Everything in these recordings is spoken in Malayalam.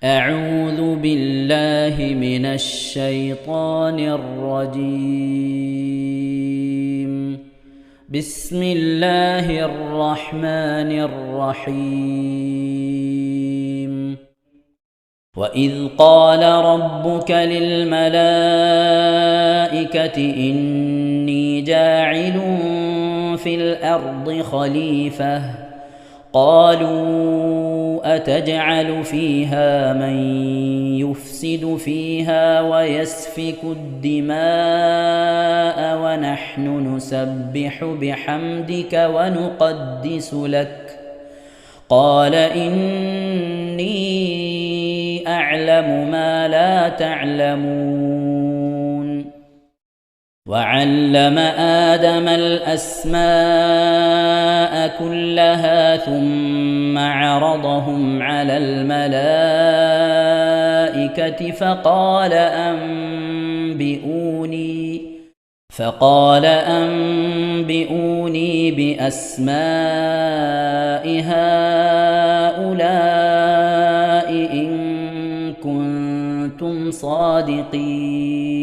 أعوذ بالله من الشيطان الرجيم. بسم الله الرحمن الرحيم. وإذ قال ربك للملائكة إني جاعل في الأرض خليفة قالوا أتجعل فيها من يفسد فيها ويسفك الدماء ونحن نسبح بحمدك ونقدس لك قال إني أعلم ما لا تعلمون. وعلم آدم الأسماء كلها ثم عرضهم على الملائكة فقال أنبئوني بأسماء هؤلاء إن كنتم صادقين.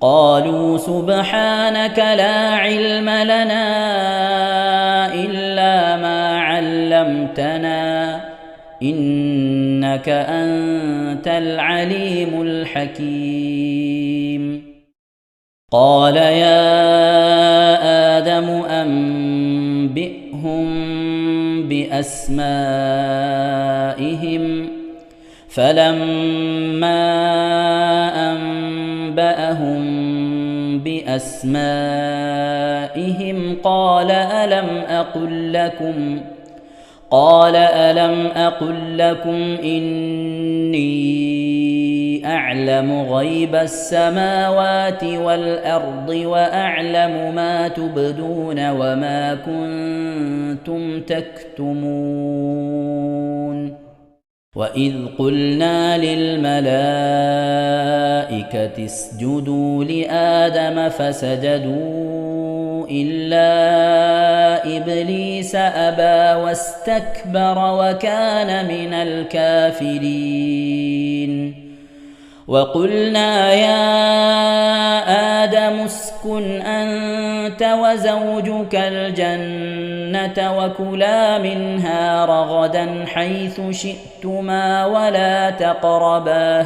قالوا سبحانك لا علم لنا إلا ما علمتنا إنك أنت العليم الحكيم. قال يا آدم أنبئهم بأسمائهم فلما أنبأهم بأسمائهم قال ألم أقل لكم إني أعلم غيب السماوات والأرض وأعلم ما تبدون وما كنتم تكتمون. وإذ قلنا للملائكة اسجدوا لآدم فسجدوا إلا إبليس أبى واستكبر وكان من الكافرين. وقلنا يا آدم اسكن أنت وزوجك الجنة وكلا منها رغدا حيث شئتما ولا تقربا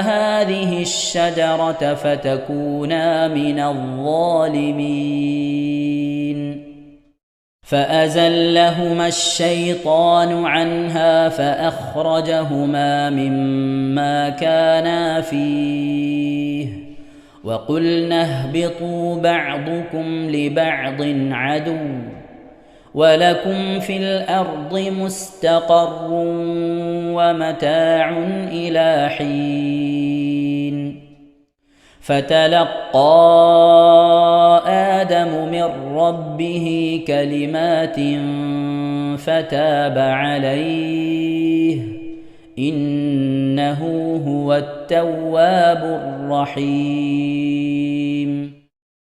هذه الشجرة فتكونا من الظالمين. فأزلهما الشيطان عنها فأخرجهما مما كانا فيه وقلنا اهبطوا بعضكم لبعض عدو ولكم في الأرض مستقر ومتاع إلى حين. فتلقى آدم من ربه كلمات فتاب عليه إنه هو التواب الرحيم.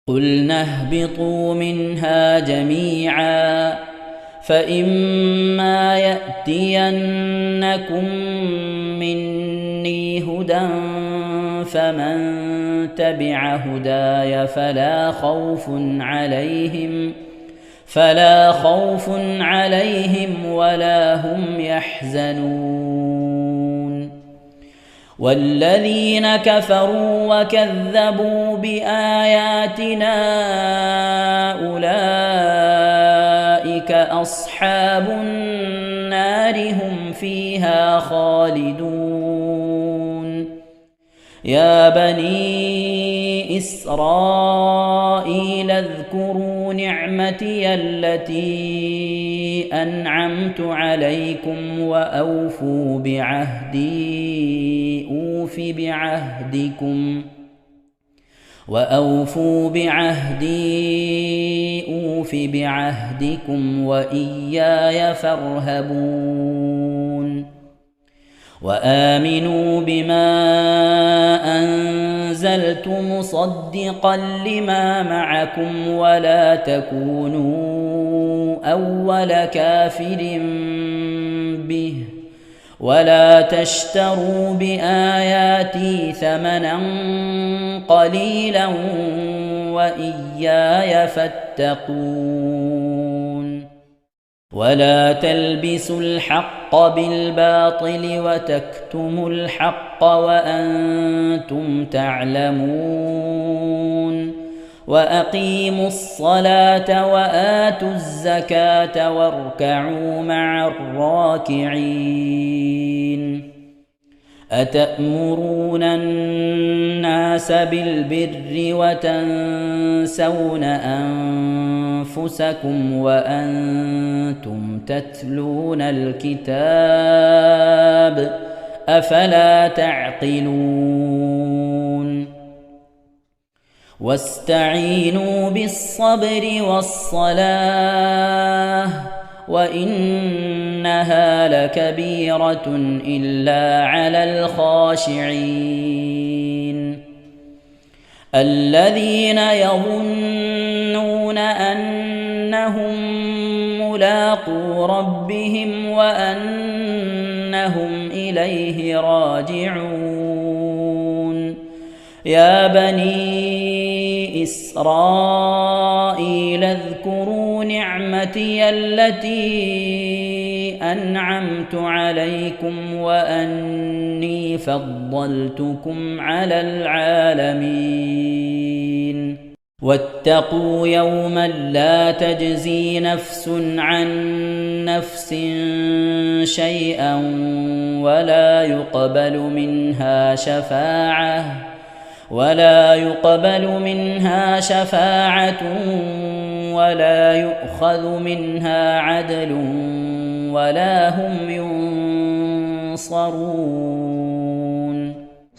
قلنا اهبطوا منها جميعا فإما يأتينكم مني هدى فمن تبع هداي فلا خوف عليهم ولا هم يحزنون. والذين كفروا وكذبوا بآياتنا أولئك أصحاب النار هم فيها خالدون. يا بني إسرائيل اذكروا نعمتي التي أنعمت عليكم وأوفوا بعهدي أوف بعهدكم وإياي فارهبون. وآمنوا بما أنزلت مصدقا لما معكم ولا تكونوا أول كافر به ولا تشتروا بآياتي ثمنا قليلا وإياي فاتقون ولا تلبسوا الحق بالباطل وتكتموا الحق وأنتم تعلمون وأقيموا الصلاة وآتوا الزكاة واركعوا مع الراكعين أتأمرون الناس بالبر وتنسون أنفسكم وأنتم تتلون الكتاب أفلا تعقلون واستعينوا بالصبر والصلاة وإنها لكبيرة إلا على الخاشعين الذين يظنون أنهم ملاقو ربهم وأنهم إليه راجعون يا بني إسرائيل اذكروا نعمتي التي أنعمت عليكم وأني فضلتكم على العالمين واتقوا يوما لا تجزي نفس عن نفس شيئا ولا يقبل منها شفاعة ولا يؤخذ منها عدل ولا هم ينصرون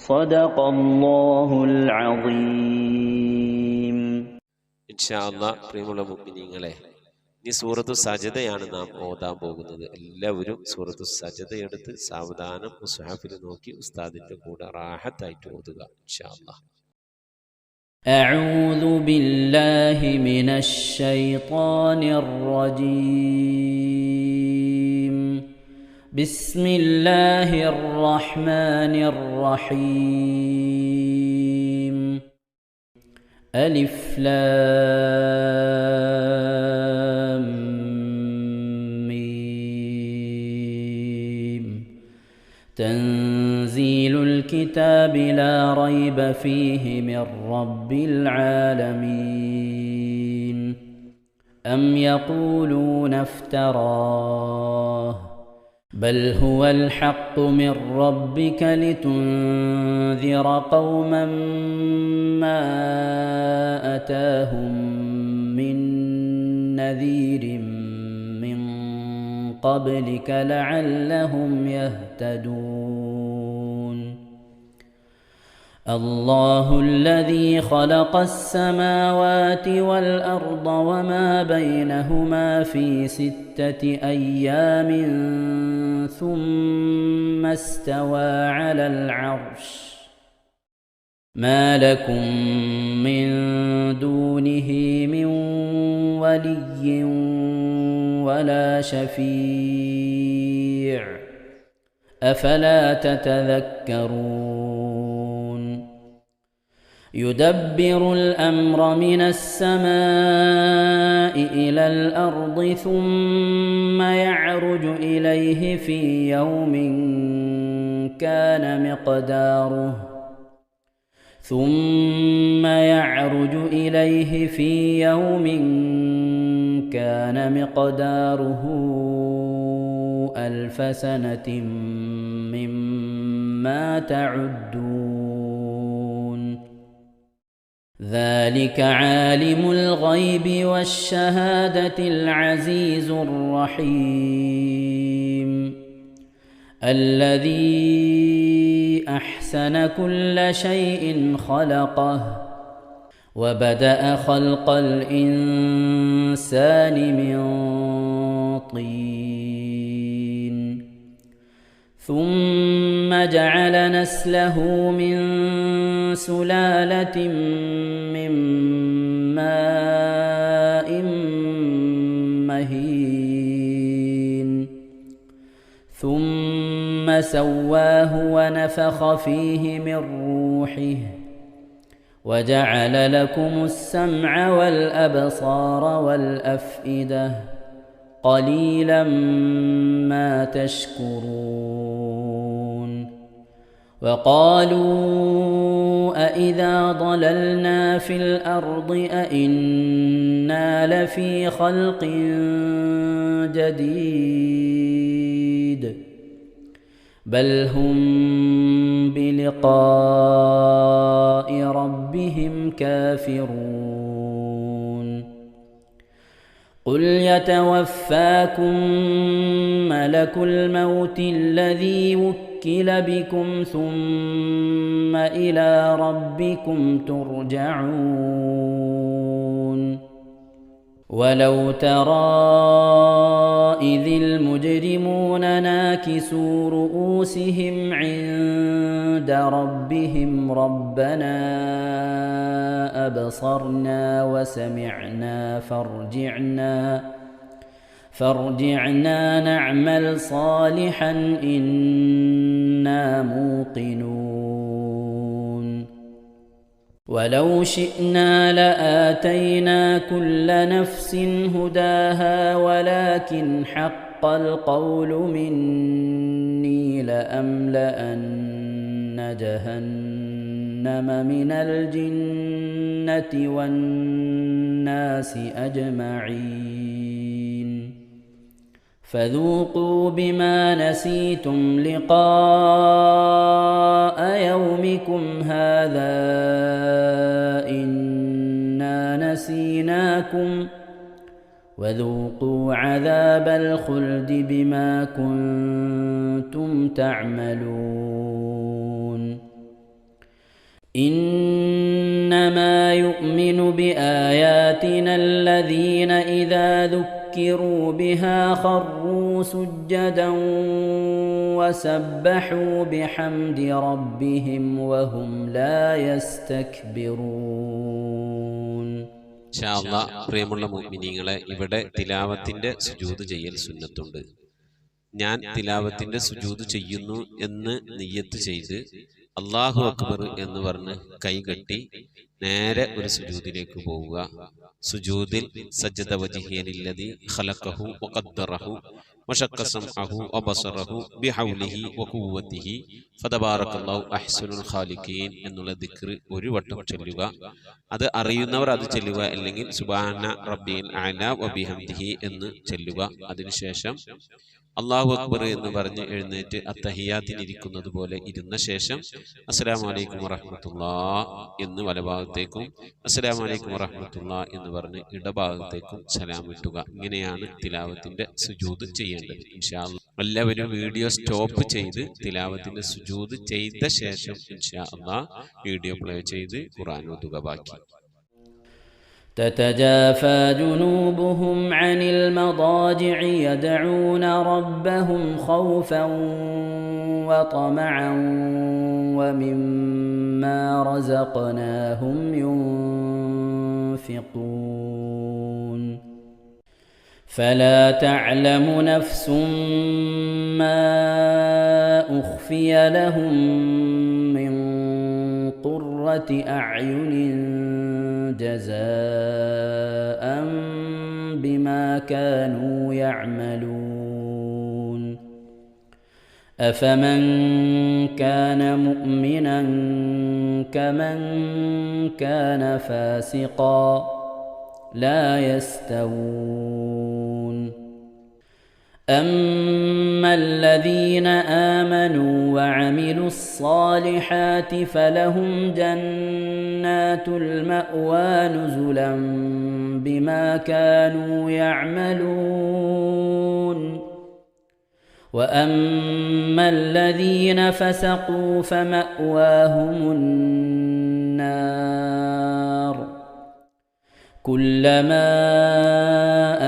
صدق الله العظيم. ഇൻഷാ അല്ലാഹ് പ്രിയമുള്ള മുഅ്മിനീങ്ങളെ, ഈ സൂറത്തു സജദയാണ് നാം ഓതാൻ പോകുന്നത്. എല്ലാവരും സൂറത്തു സജദ എടുത്ത് സാവധാനം മുസ്ഹഫിൽ നോക്കി ഉസ്താദിന്റെ കൂടെ റാഹത്തായിട്ട് ഓതുക ഇൻഷാ അല്ലാഹ്. أعوذ بالله من الشيطان الرجيم. بسم الله الرحمن الرحيم. ألف لام ميم. تنزيل الكتاب لا ريب فيه من رب العالمين. أم يقولون افتراه بل هو الحق من ربك لتنذر قوما ما أتاهم من نذير من قبلك لعلهم يهتدون. الله الذي خلق السماوات والأرض وما بينهما في 6 أيام ثم استوى على العرش ما لكم من دونه من ولي ولا شفيع أفلا تتذكرون. يدبر الأمر من السماء إلى الأرض ثم يعرج إليه في يوم كان مقداره 1000 سنة مما تعدون. ذلك عالم الغيب والشهادة العزيز الرحيم الذي أحسن كل شيء خلقه وبدأ خلق الإنسان من طين ثم جعل نسله من سلالة من ماء مهين ثم سواه ونفخ فيه من روحه وجعل لكم السمع والأبصار والأفئدة قليلا ما تشكرون وقالوا أإذا ضللنا في الأرض أإنا لفي خلق جديد بل هم بلقاء ربهم كافرون قل يتوفاكم ملك الموت الذي وكل بكم ثم إلى ربكم ترجعون ولو ترى إذ المجرمون ناكسوا رؤوسهم عند ربهم ربنا أبصرنا وسمعنا فارجعنا نعمل صالحا إنا موقنون ولو شئنا لآتينا كل نفس هداها ولكن حق القول مني لأملأن جهنم من الجنة والناس أجمعين فذوقوا بما نسيتم لقاء يومكم هذا إنا نسيناكم وذوقوا عذاب الخلد بما كنتم تعملون إنما يؤمن بآياتنا الذين إذا ذكروا بها خروا سجدا وسبحوا بحمد ربهم وهم لا يستكبرون. ഇൻഷാ അല്ലാഹ് പ്രിയമുള്ള മുഅ്മിനീങ്ങളെ, ഇവിടെ തിലാവത്തിന്റെ സുജൂദ് ചെയ്യൽ സുന്നത്തുണ്ട്. ഞാൻ തിലാവത്തിന്റെ സുജൂദ് ചെയ്യുന്നു എന്ന് നിയ്യത്ത് ചെയ്ത് അല്ലാഹു അക്ബർ എന്ന് പറഞ്ഞ് കൈകെട്ടി നേരെ ഒരു സുജൂദിലേക്ക് പോവുക. സുജൂദിൽ സജ്ജദ വജ്ഹിയ ലില്ലദി ഖലഖഹു വഖദ്ദറഹു വശഖ സമഅഹു വബസറഹു ബിഹൗലിഹി വഖുവ്വതിഹി ഫതബാറകല്ലാഹു അഹ്സനുൽ ഖാലിഖീൻ എന്നുള്ള ദിക്ർ ഒരു വട്ടം ചൊല്ലുക. അത് അറിയുന്നവർ അത് ചൊല്ലുക, അല്ലെങ്കിൽ സുബ്ഹാന റബ്ബിൽ അഅല വബിഹംദിഹി എന്ന് ചൊല്ലുക. അതിനുശേഷം അല്ലാഹു അക്ബർ എന്ന് പറഞ്ഞ് എഴുന്നേറ്റ് അത്തഹിയാത്തിനിരിക്കുന്നത് പോലെ ഇരുന്ന ശേഷം അസ്സലാമു അലൈക്കും വറഹ്മത്തുള്ളാഹ് എന്ന് വലഭാഗത്തേക്കും അസ്സലാമു അലൈക്കും വറഹ്മത്തുള്ളാഹ് എന്ന് പറഞ്ഞ് ഇടഭാഗത്തേക്കും സലാം ഇട്ടുക. ഇങ്ങനെയാണ് തിലാവത്തിന്റെ സുജൂദ് ചെയ്യേണ്ടത്. ഇൻഷാ അല്ലാഹ് എല്ലാവരും വീഡിയോ സ്റ്റോപ്പ് ചെയ്ത് തിലാവത്തിന്റെ സുജൂദ് ചെയ്ത ശേഷം ഇൻഷാ അല്ലാഹ് വീഡിയോ പ്ലേ ചെയ്ത് ഖുർആൻ ഓതുക. ബാക്കി تتجافى جنوبهم عن المضاجع يدعون ربهم خوفا وطمعا ومما رزقناهم ينفقون فلا تعلم نفس ما أخفي لهم من قرة أعين جزاء بما كانوا يعملون أفمن كان مؤمنا كمن كان فاسقا لا يستوون أما الذين آمنوا وعملوا الصالحات فلهم جنات المأوى نزلا بما كانوا يعملون وأما الذين فسقوا فمأواهم النار كلما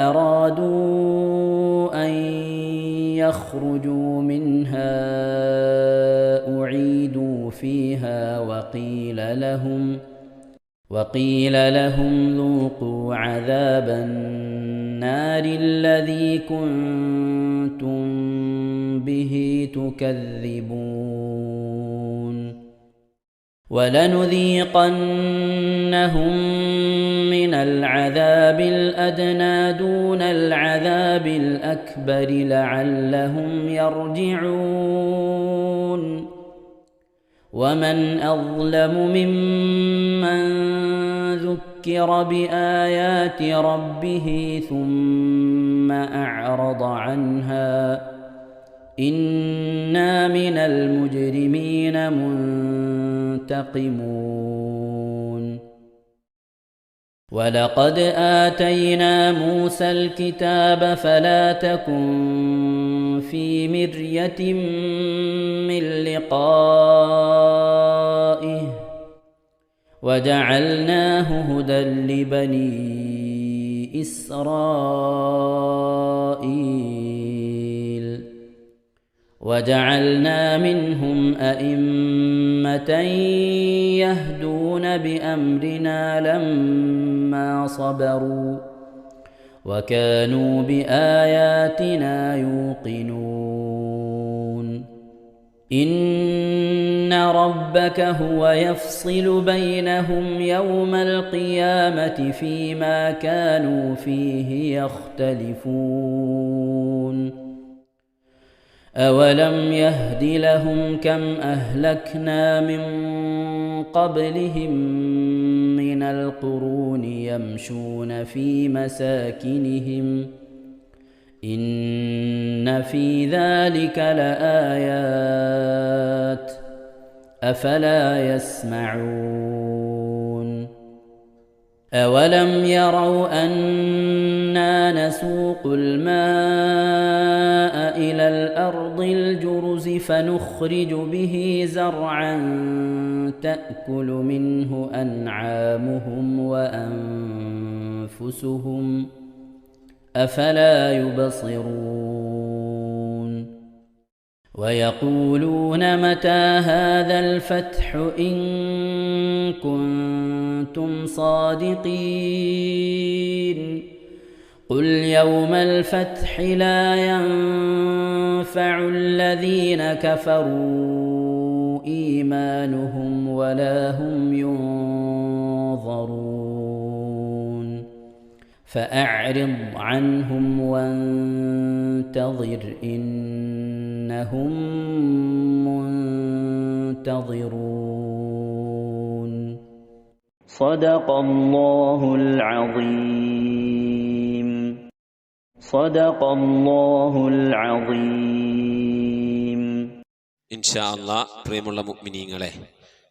أرادوا أن يخرجوا منها أعيدوا فيها وقيل لهم ذوقوا عذاب النار الذي كنتم به تكذبون ولنذيقنهم من العذاب الأدنى دون العذاب الأكبر لعلهم يرجعون ومن أظلم ممن ذكر بآيات ربه ثم أعرض عنها إنا من المجرمين منتقمون ولقد آتينا موسى الكتاب فلا تكن في مرية من لقائه وجعلناه هدى لبني إسرائيل وجعلنا منهم أئمة يهدون بأمرنا لما صبروا وكانوا بآياتنا يوقنون إن ربك هو يفصل بينهم يوم القيامة فيما كانوا فيه يختلفون أولم يهد لهم كم أهلكنا من قبلهم من القرون يمشون في مساكنهم إن في ذلك لآيات أفلا يسمعون أولم يروا أنا نسوق الماء إلى الأرض الجرز فنخرج به زرعا تأكل منه أنعامهم وأنفسهم أفلا يبصرون ويقولون متى هذا الفتح إن كنتم صادقين قل يوم الفتح لا ينفع الذين كفروا إيمانهم ولا هم ينظرون فأعرض عنهم وانتظر إنهم منتظرون صدق الله العظيم صدق الله العظيم ഇൻഷാ അല്ലാഹ് പ്രിയമുള്ള മുഅ്മിനീങ്ങളെ,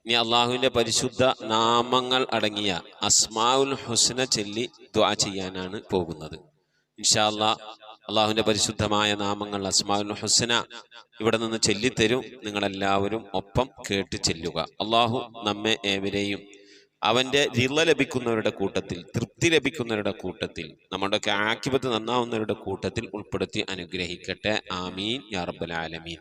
ഇനി അള്ളാഹുവിൻ്റെ പരിശുദ്ധ നാമങ്ങൾ അടങ്ങിയ അസ്മാഉൽ ഹുസ്ന ചൊല്ലി ദുആ ചെയ്യാനാണ് പോകുന്നത്. ഇൻഷാ അല്ലാഹ് അള്ളാഹുവിൻ്റെ പരിശുദ്ധമായ നാമങ്ങൾ അസ്മാഉൽ ഹുസ്ന ഇവിടെ നിന്ന് ചൊല്ലിത്തരും. നിങ്ങളെല്ലാവരും ഒപ്പം കേട്ട് ചെല്ലുക. അള്ളാഹു നമ്മെ ഏവരെയും അവൻ്റെ റിള ലഭിക്കുന്നവരുടെ കൂട്ടത്തിൽ, തൃപ്തി ലഭിക്കുന്നവരുടെ കൂട്ടത്തിൽ, നമ്മുടെയൊക്കെ ആഖിബത്ത് നന്നാവുന്നവരുടെ കൂട്ടത്തിൽ ഉൾപ്പെടുത്തി അനുഗ്രഹിക്കട്ടെ. ആമീൻ യാ റബ്ബൽ ആലമീൻ.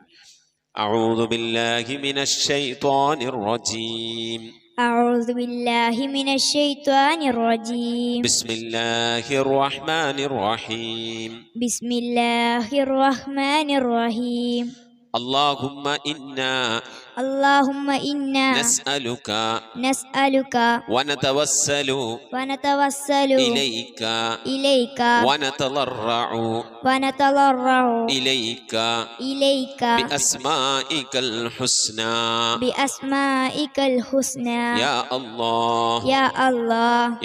أعوذ بالله من الشيطان الرجيم أعوذ بالله من الشيطان الرجيم بسم الله الرحمن الرحيم بسم الله الرحمن الرحيم اللهم إنا نسألك ونتوسل إليك ونتضرع إليك بأسمائك الحسنى يا الله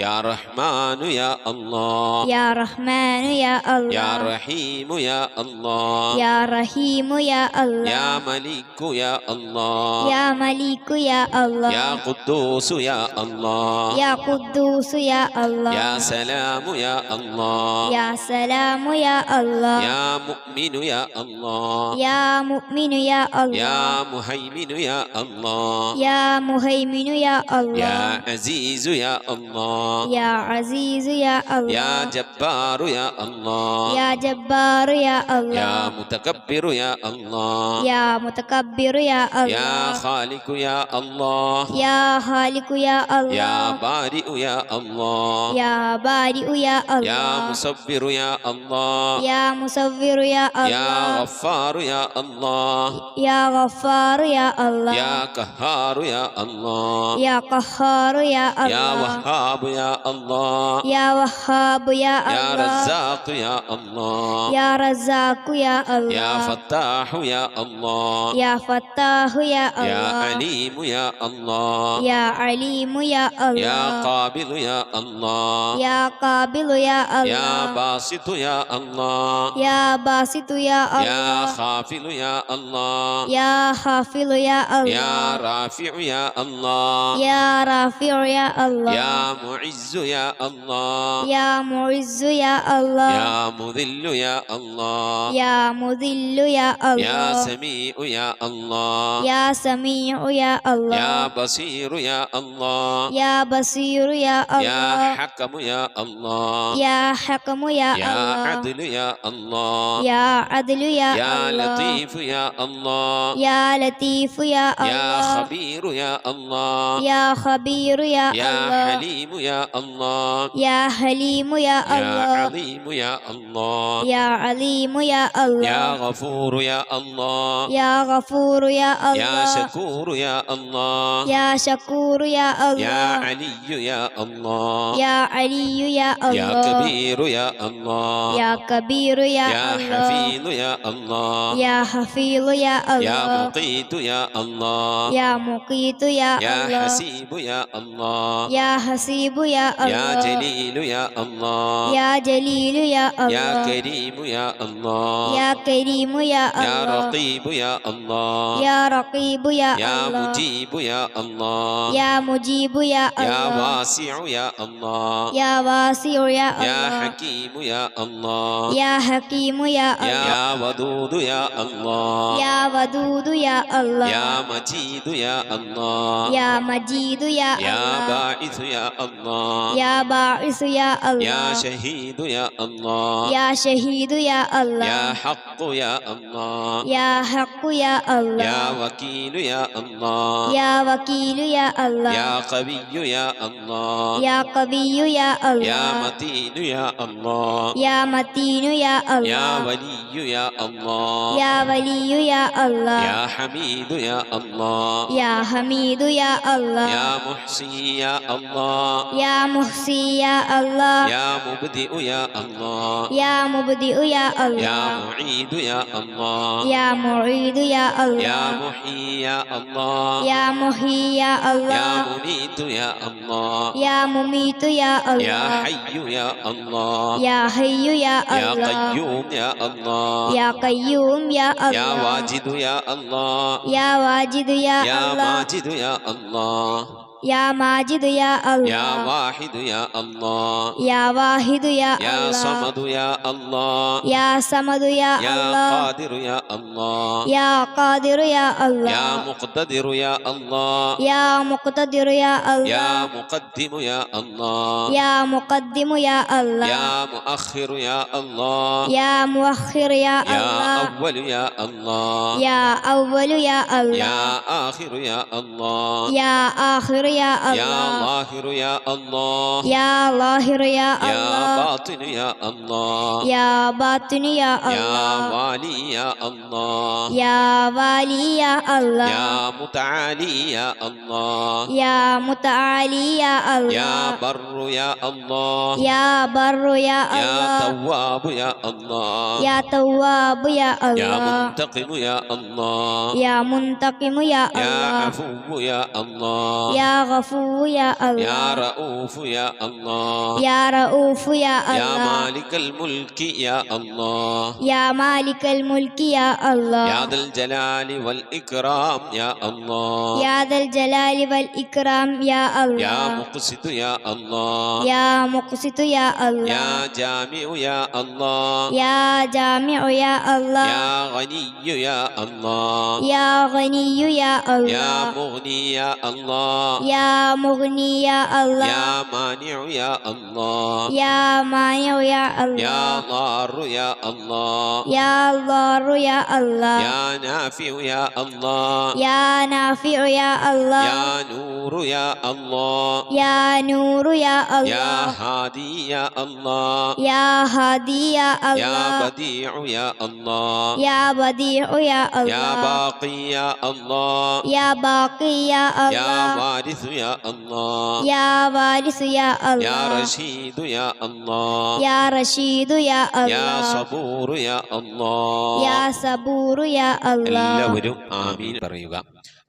يا رحمن يا الله يا رحمن يا الله يا رحيم يا الله يا رحيم يا الله يا ملك يا الله يا ملك يا الله يا قدوس يا الله يا قدوس يا الله يا سلام يا الله يا سلام يا الله يا مؤمن يا الله يا مؤمن يا الله يا مهيمن يا الله يا مهيمن يا الله يا عزيز يا الله يا عزيز يا الله يا جبار يا الله يا جبار يا الله يا متكبر يا الله يا متكبر يا الله يا يا خالق يا الله يا خالق يا يا الله بارئ يا الله يا بارئ يا يا الله مصبر يا الله يا مصور يا يا الله غفار يا الله يا غفار يا الله يا قهار يا الله يا قهار يا يا الله وهاب يا الله يا وهاب يا يا الله رزاق يا الله يا رزاق يا يا الله فتاح يا الله يا فتاح يا يا الله عليم يا الله يا عليم يا يا الله قابل يا الله يا قابل يا يا الله باسط يا الله يا باسط يا يا الله خافل يا الله يا حافظ يا يا الله رافع يا الله يا رافع يا الله يا معز يا الله يا معز يا الله يا مذل يا الله يا مذل يا يا الله سميع يا الله يا سميع يا الله يا بصير يا الله يا بصير يا يا الله حكم يا الله يا حكم يا يا الله عدل يا الله يا عدل يا يا الله لطيف يا الله يا لطيف يا يا الله خبير يا الله يا خبير يا يا الله حليم يا الله يا حليم يا يا الله عظيم يا الله يا عليم يا يا الله غفور يا الله يا غفور يا يا الله شكور يا الله يا شكور يا يا الله علي يا الله يا علي يا يا الله كبير يا الله يا كبير يا يا الله حفيظ يا الله يا حفيظ يا يا الله مقيت يا الله يا مقيت يا يا الله حسيب يا الله يا حسيب يا يا الله جليل يا الله يا جليل يا يا الله كريم يا الله يا كريم يا يا الله رقيب يا الله يا رقيب يا يا الله مجيب يا الله يا مجيب يا يا الله واسع يا الله يا واسع يا يا الله حكيم يا الله يا حكيم يا الله يا ودود يا الله يا ودود يا الله يا مجيد يا الله يا مجيد يا يا الله باعث يا الله يا باعث يا يا الله شهيد يا الله يا شهيد يا يا الله حق يا الله يا حق يا الله يا وكيل يا الله يا وكيل يا الله يا قوي يا الله يا قوي يا يا الله متين يا الله يا متين يا يا الله ولي يا الله يا ولي يا الله يا حميد يا الله يا حميد يا الله يا محصي يا الله يا محصي يا الله يا مبدئ يا الله يا مبدئ يا يا الله معيد يا الله يا معيد يا يا الله محيي يا الله يا محيي يا يا الله مميت يا الله يا مميت يا يا الله حي يا الله يا حي يا يا الله قيوم يا الله يا قيوم يا يا الله واجد يا الله يا واجد يا يا الله ماجد يا الله يا ماجد يا يا الله واحد يا الله يا واحد يا يا الله صمد يا الله يا صمد يا يا الله قادر يا الله يا قادر يا يا الله مقتدر يا الله يا مقتدر يا يا الله مقدم يا الله يا مقدم يا الله يا مؤخر يا الله يا مؤخر يا يا الله أول يا الله يا أول يا الله يا آخر يا الله يا آخر يا يا الله ظاهر يا الله يا ظاهر يا يا الله باطن يا الله يا باطن يا يا الله والي يا الله يا والي يا الله يا متعالي يا الله يا متعالي يا يا الله بر يا الله يا بر يا يا الله تواب يا الله يا تواب يا يا الله منتقم يا الله يا منتقم يا يا الله عفو يا الله يا غفور يا يا الله رؤوف يا الله يا رؤوف يا يا الله مالك الملك يا الله يا مالك الملك يا الله يا ذا الجلال والإكرام يا الله يا ذا الجلال والإكرام يا يا الله مقسط يا الله يا مقسط يا الله يا جامع يا الله يا جامع يا الله يا غني يا الله يا غني يا يا الله مغني يا الله يا مغني يا الله يا مانع يا الله يا مانع يا الله يا ضار يا الله يا ضار يا الله يا نافع يا الله يا نافع يا الله يا نور يا الله يا نور يا يا الله هادي يا الله يا هادي يا يا الله بديع يا الله يا بديع يا يا الله باقي يا الله يا باقي يا يا الله وارث يا الله يا وارث يا يا الله رشيد يا الله يا رشيد يا يا الله صبور يا الله يا صبور يا الله എല്ലാവരും ആമീൻ പറയുക.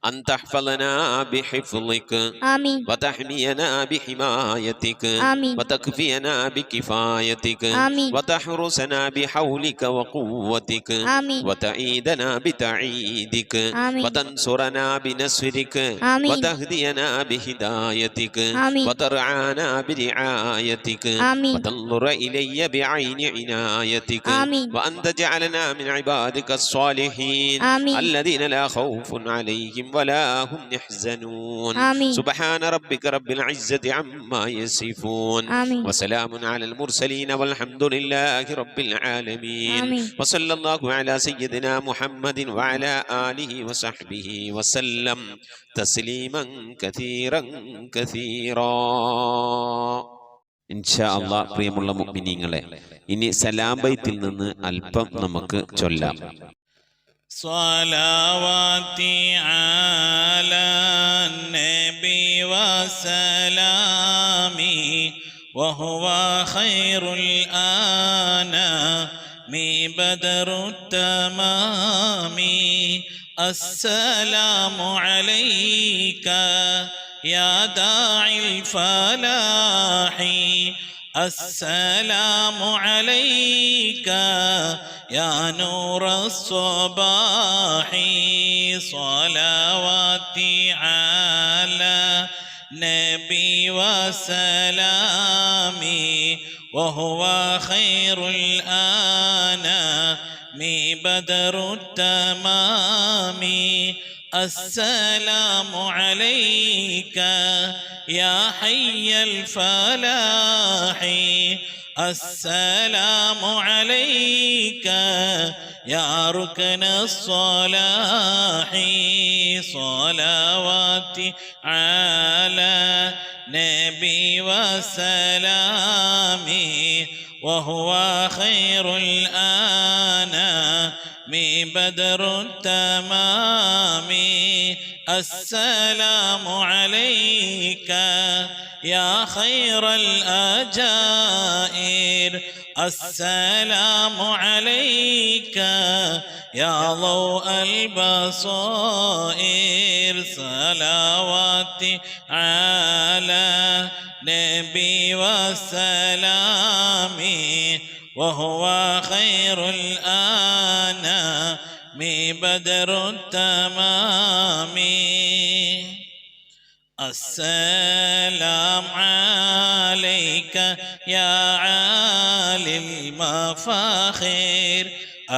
أن تحفظنا بحفظك آمين وتحمينا بحمايتك آمين وتكفينا بكفايتك آمين وتحرسنا بحولك وقوتك آمين وتعيدنا بتعيدك آمين وتنصرنا بنصرك آمين وتهدينا بهدايتك آمين وترعانا برعايتك آمين وتنظر إلي بعين عنايتك آمين وأن تجعلنا من عبادك الصالحين آمين الذين لا خوف عليهم ولا هم يحزنون آمين سبحان ربك رب العزة عما يصفون آمين وسلام على المرسلين والحمد لله رب العالمين آمين وصلى الله على سيدنا محمد وعلى آله وصحبه وسلم تسليما كثيرا كثيرا. ഇൻഷാ അല്ലാഹ് പ്രിയമുള്ള മുഅ്മിനീങ്ങളെ, ഇനി സലാം ബൈത്തിൽ നിന്ന് അല്പം നമുക്ക് ചൊല്ലാം. صلواتي على النبي وسلامي وهو خير الأنام بدر التمام. السلام عليك يا داعي الفلاح السلام عليك يا نور الصباح. صلواتي على نبي وسلامي وهو خير الأنام بدر التمام. السلام عليك يا حي الفلاح السلام عليك يا ركن الصلاح. صلواتي على نبي وسلامي وهو خير الأنام بدر التمام. السلام عليك يا خير الأجائر السلام عليك يا ضوء البصائر. صلواتي على نبي وسلامي وهو خير الأنام بدر التمام. السلام عليك يا عالي المفاخر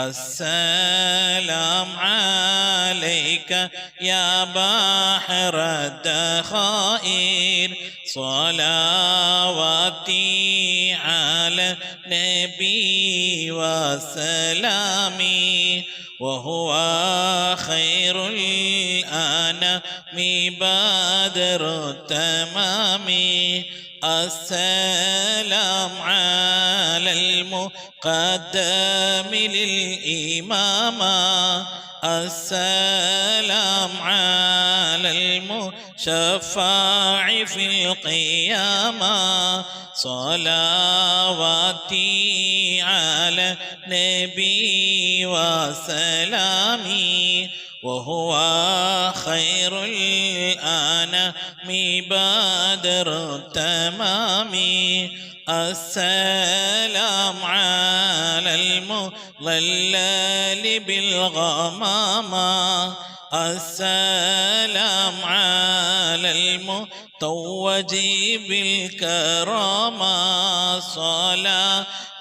السلام عليك يا بحر الدخائر. صلواتي على النبي وسلامي وهو خير الأنام بدر التمام. السلام على المقدم للإمامة السلام على المشفع في القيامة. صلواتي على النبي وسلامي وهو خير الأنام بدر التمام. السلام على المضلل بالغمامة السلام على المتوج بالكرامة.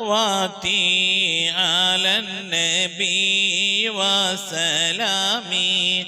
صلواتي على النبي وسلامي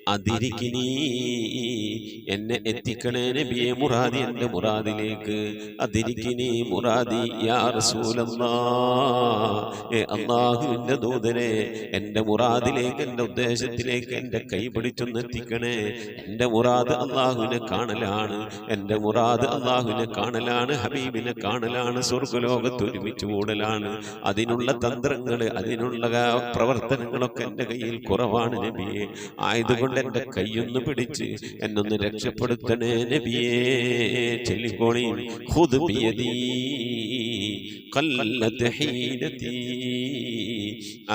അതിരിക്കിനി എന്നെ എത്തിക്കണേ നബിയെ മുറാദി എൻ്റെ മുറാദിലേക്ക്. അതിരിക്കിനി മുറാദി യാ റസൂലല്ലാഹ്, അള്ളാഹുവിൻ്റെ ദൂതനെ എൻ്റെ മുറാദിലേക്ക്, എൻ്റെ ഉദ്ദേശത്തിലേക്ക് എൻ്റെ കൈ പിടിച്ചൊന്ന് എത്തിക്കണേ. എൻ്റെ മുറാദ് അള്ളാഹുവിനെ കാണലാണ്, എൻ്റെ മുറാദ് അള്ളാഹുവിനെ കാണലാണ്, ഹബീബിനെ കാണലാണ്, സ്വർഗ്ഗലോകത്ത് ഒരുമിച്ച് കൂടലാണ്. അതിനുള്ള തന്ത്രങ്ങൾ, അതിനുള്ള പ്രവർത്തനങ്ങളൊക്കെ എൻ്റെ കയ്യിൽ കുറവാണ് നബിയെ. ആയതുകൊണ്ട് എൻ്റെ കൈയൊന്ന് പിടിച്ച് എന്നൊന്ന് രക്ഷപ്പെടുത്തണേ നബിയേ. ചൊല്ലിക്കോളി, ഖുദ് ബിയദീ ഖല്ലത് ഹീനതീ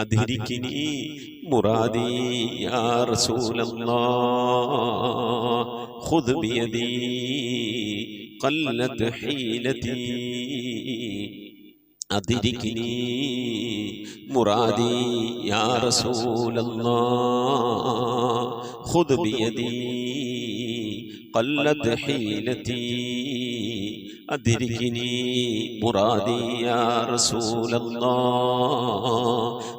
അദ്രികിനി മുറാദി യാ റസൂലല്ലാഹ്. ഖുദ് ബിയദീ ഖല്ലത് ഹീനതീ അദ്രികിനി മുറാദി യാ റസൂലല്ലാഹ്. ഖുദ് ബിയദീ ഖല്ലത് ഹീലതീ അദ്രികിനി മുറാദി യാ റസൂലല്ലാഹ്.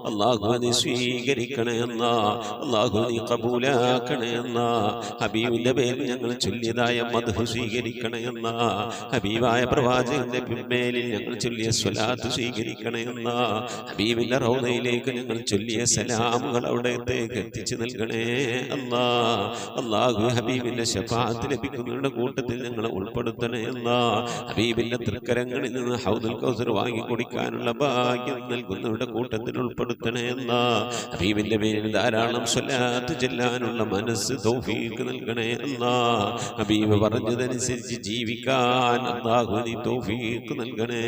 അല്ലാഹു നീ സ്വീകരിക്കണേ അല്ലാഹ്, അല്ലാഹു നീ കബൂലാക്കണേ അല്ലാഹ്. ഹബീബിന്റെ പേരിൽ ഞങ്ങൾ ചൊല്ലിയതായ മദ്ഹ് സ്വീകരിക്കണേ അല്ലാഹ്. ഹബീബായ പ്രവാചകന്റെ മേലിൽ ഞങ്ങൾ ചൊല്ലിയ സ്വലാത്ത് സ്വീകരിക്കണേ അല്ലാഹ്. ഹബീബിന്റെ റൗദയിലേക്ക് ഞങ്ങൾ ചൊല്ലിയ സലാമുകൾ അവിടത്തേക്ക് എത്തിച്ചു നൽകണേ അല്ലാഹ്. അല്ലാഹു ഹബീബിന്റെ ശഫാഅത്ത് ലഭിക്കുന്നവരുടെ കൂട്ടത്തിൽ ഞങ്ങളെ ഉൾപ്പെടുത്തണേ അല്ലാഹ്. ഹബീബിന്റെ തൃക്കരങ്ങളിൽ നിന്ന് ഹൗദുൽ കൗസർ വാങ്ങി കുടിക്കാനുള്ള ഭാഗ്യം നൽകുന്നവരുടെ കൂട്ടത്തിൽ ഉൾപ്പെടുത്തണേ അല്ലാഹ്. ഹബീബിന്റെ പേരിൽ ധാരാളം സ്വലാത്ത് ചെല്ലാനുള്ള മനസ്സ് തൗഫീഖ് നൽകണേ അല്ലാഹ്. ഹബീബ് പറഞ്ഞതനുസരിച്ച് ജീവിക്കാൻ അല്ലാഹു നീ തൗഫീഖ് നൽകണേ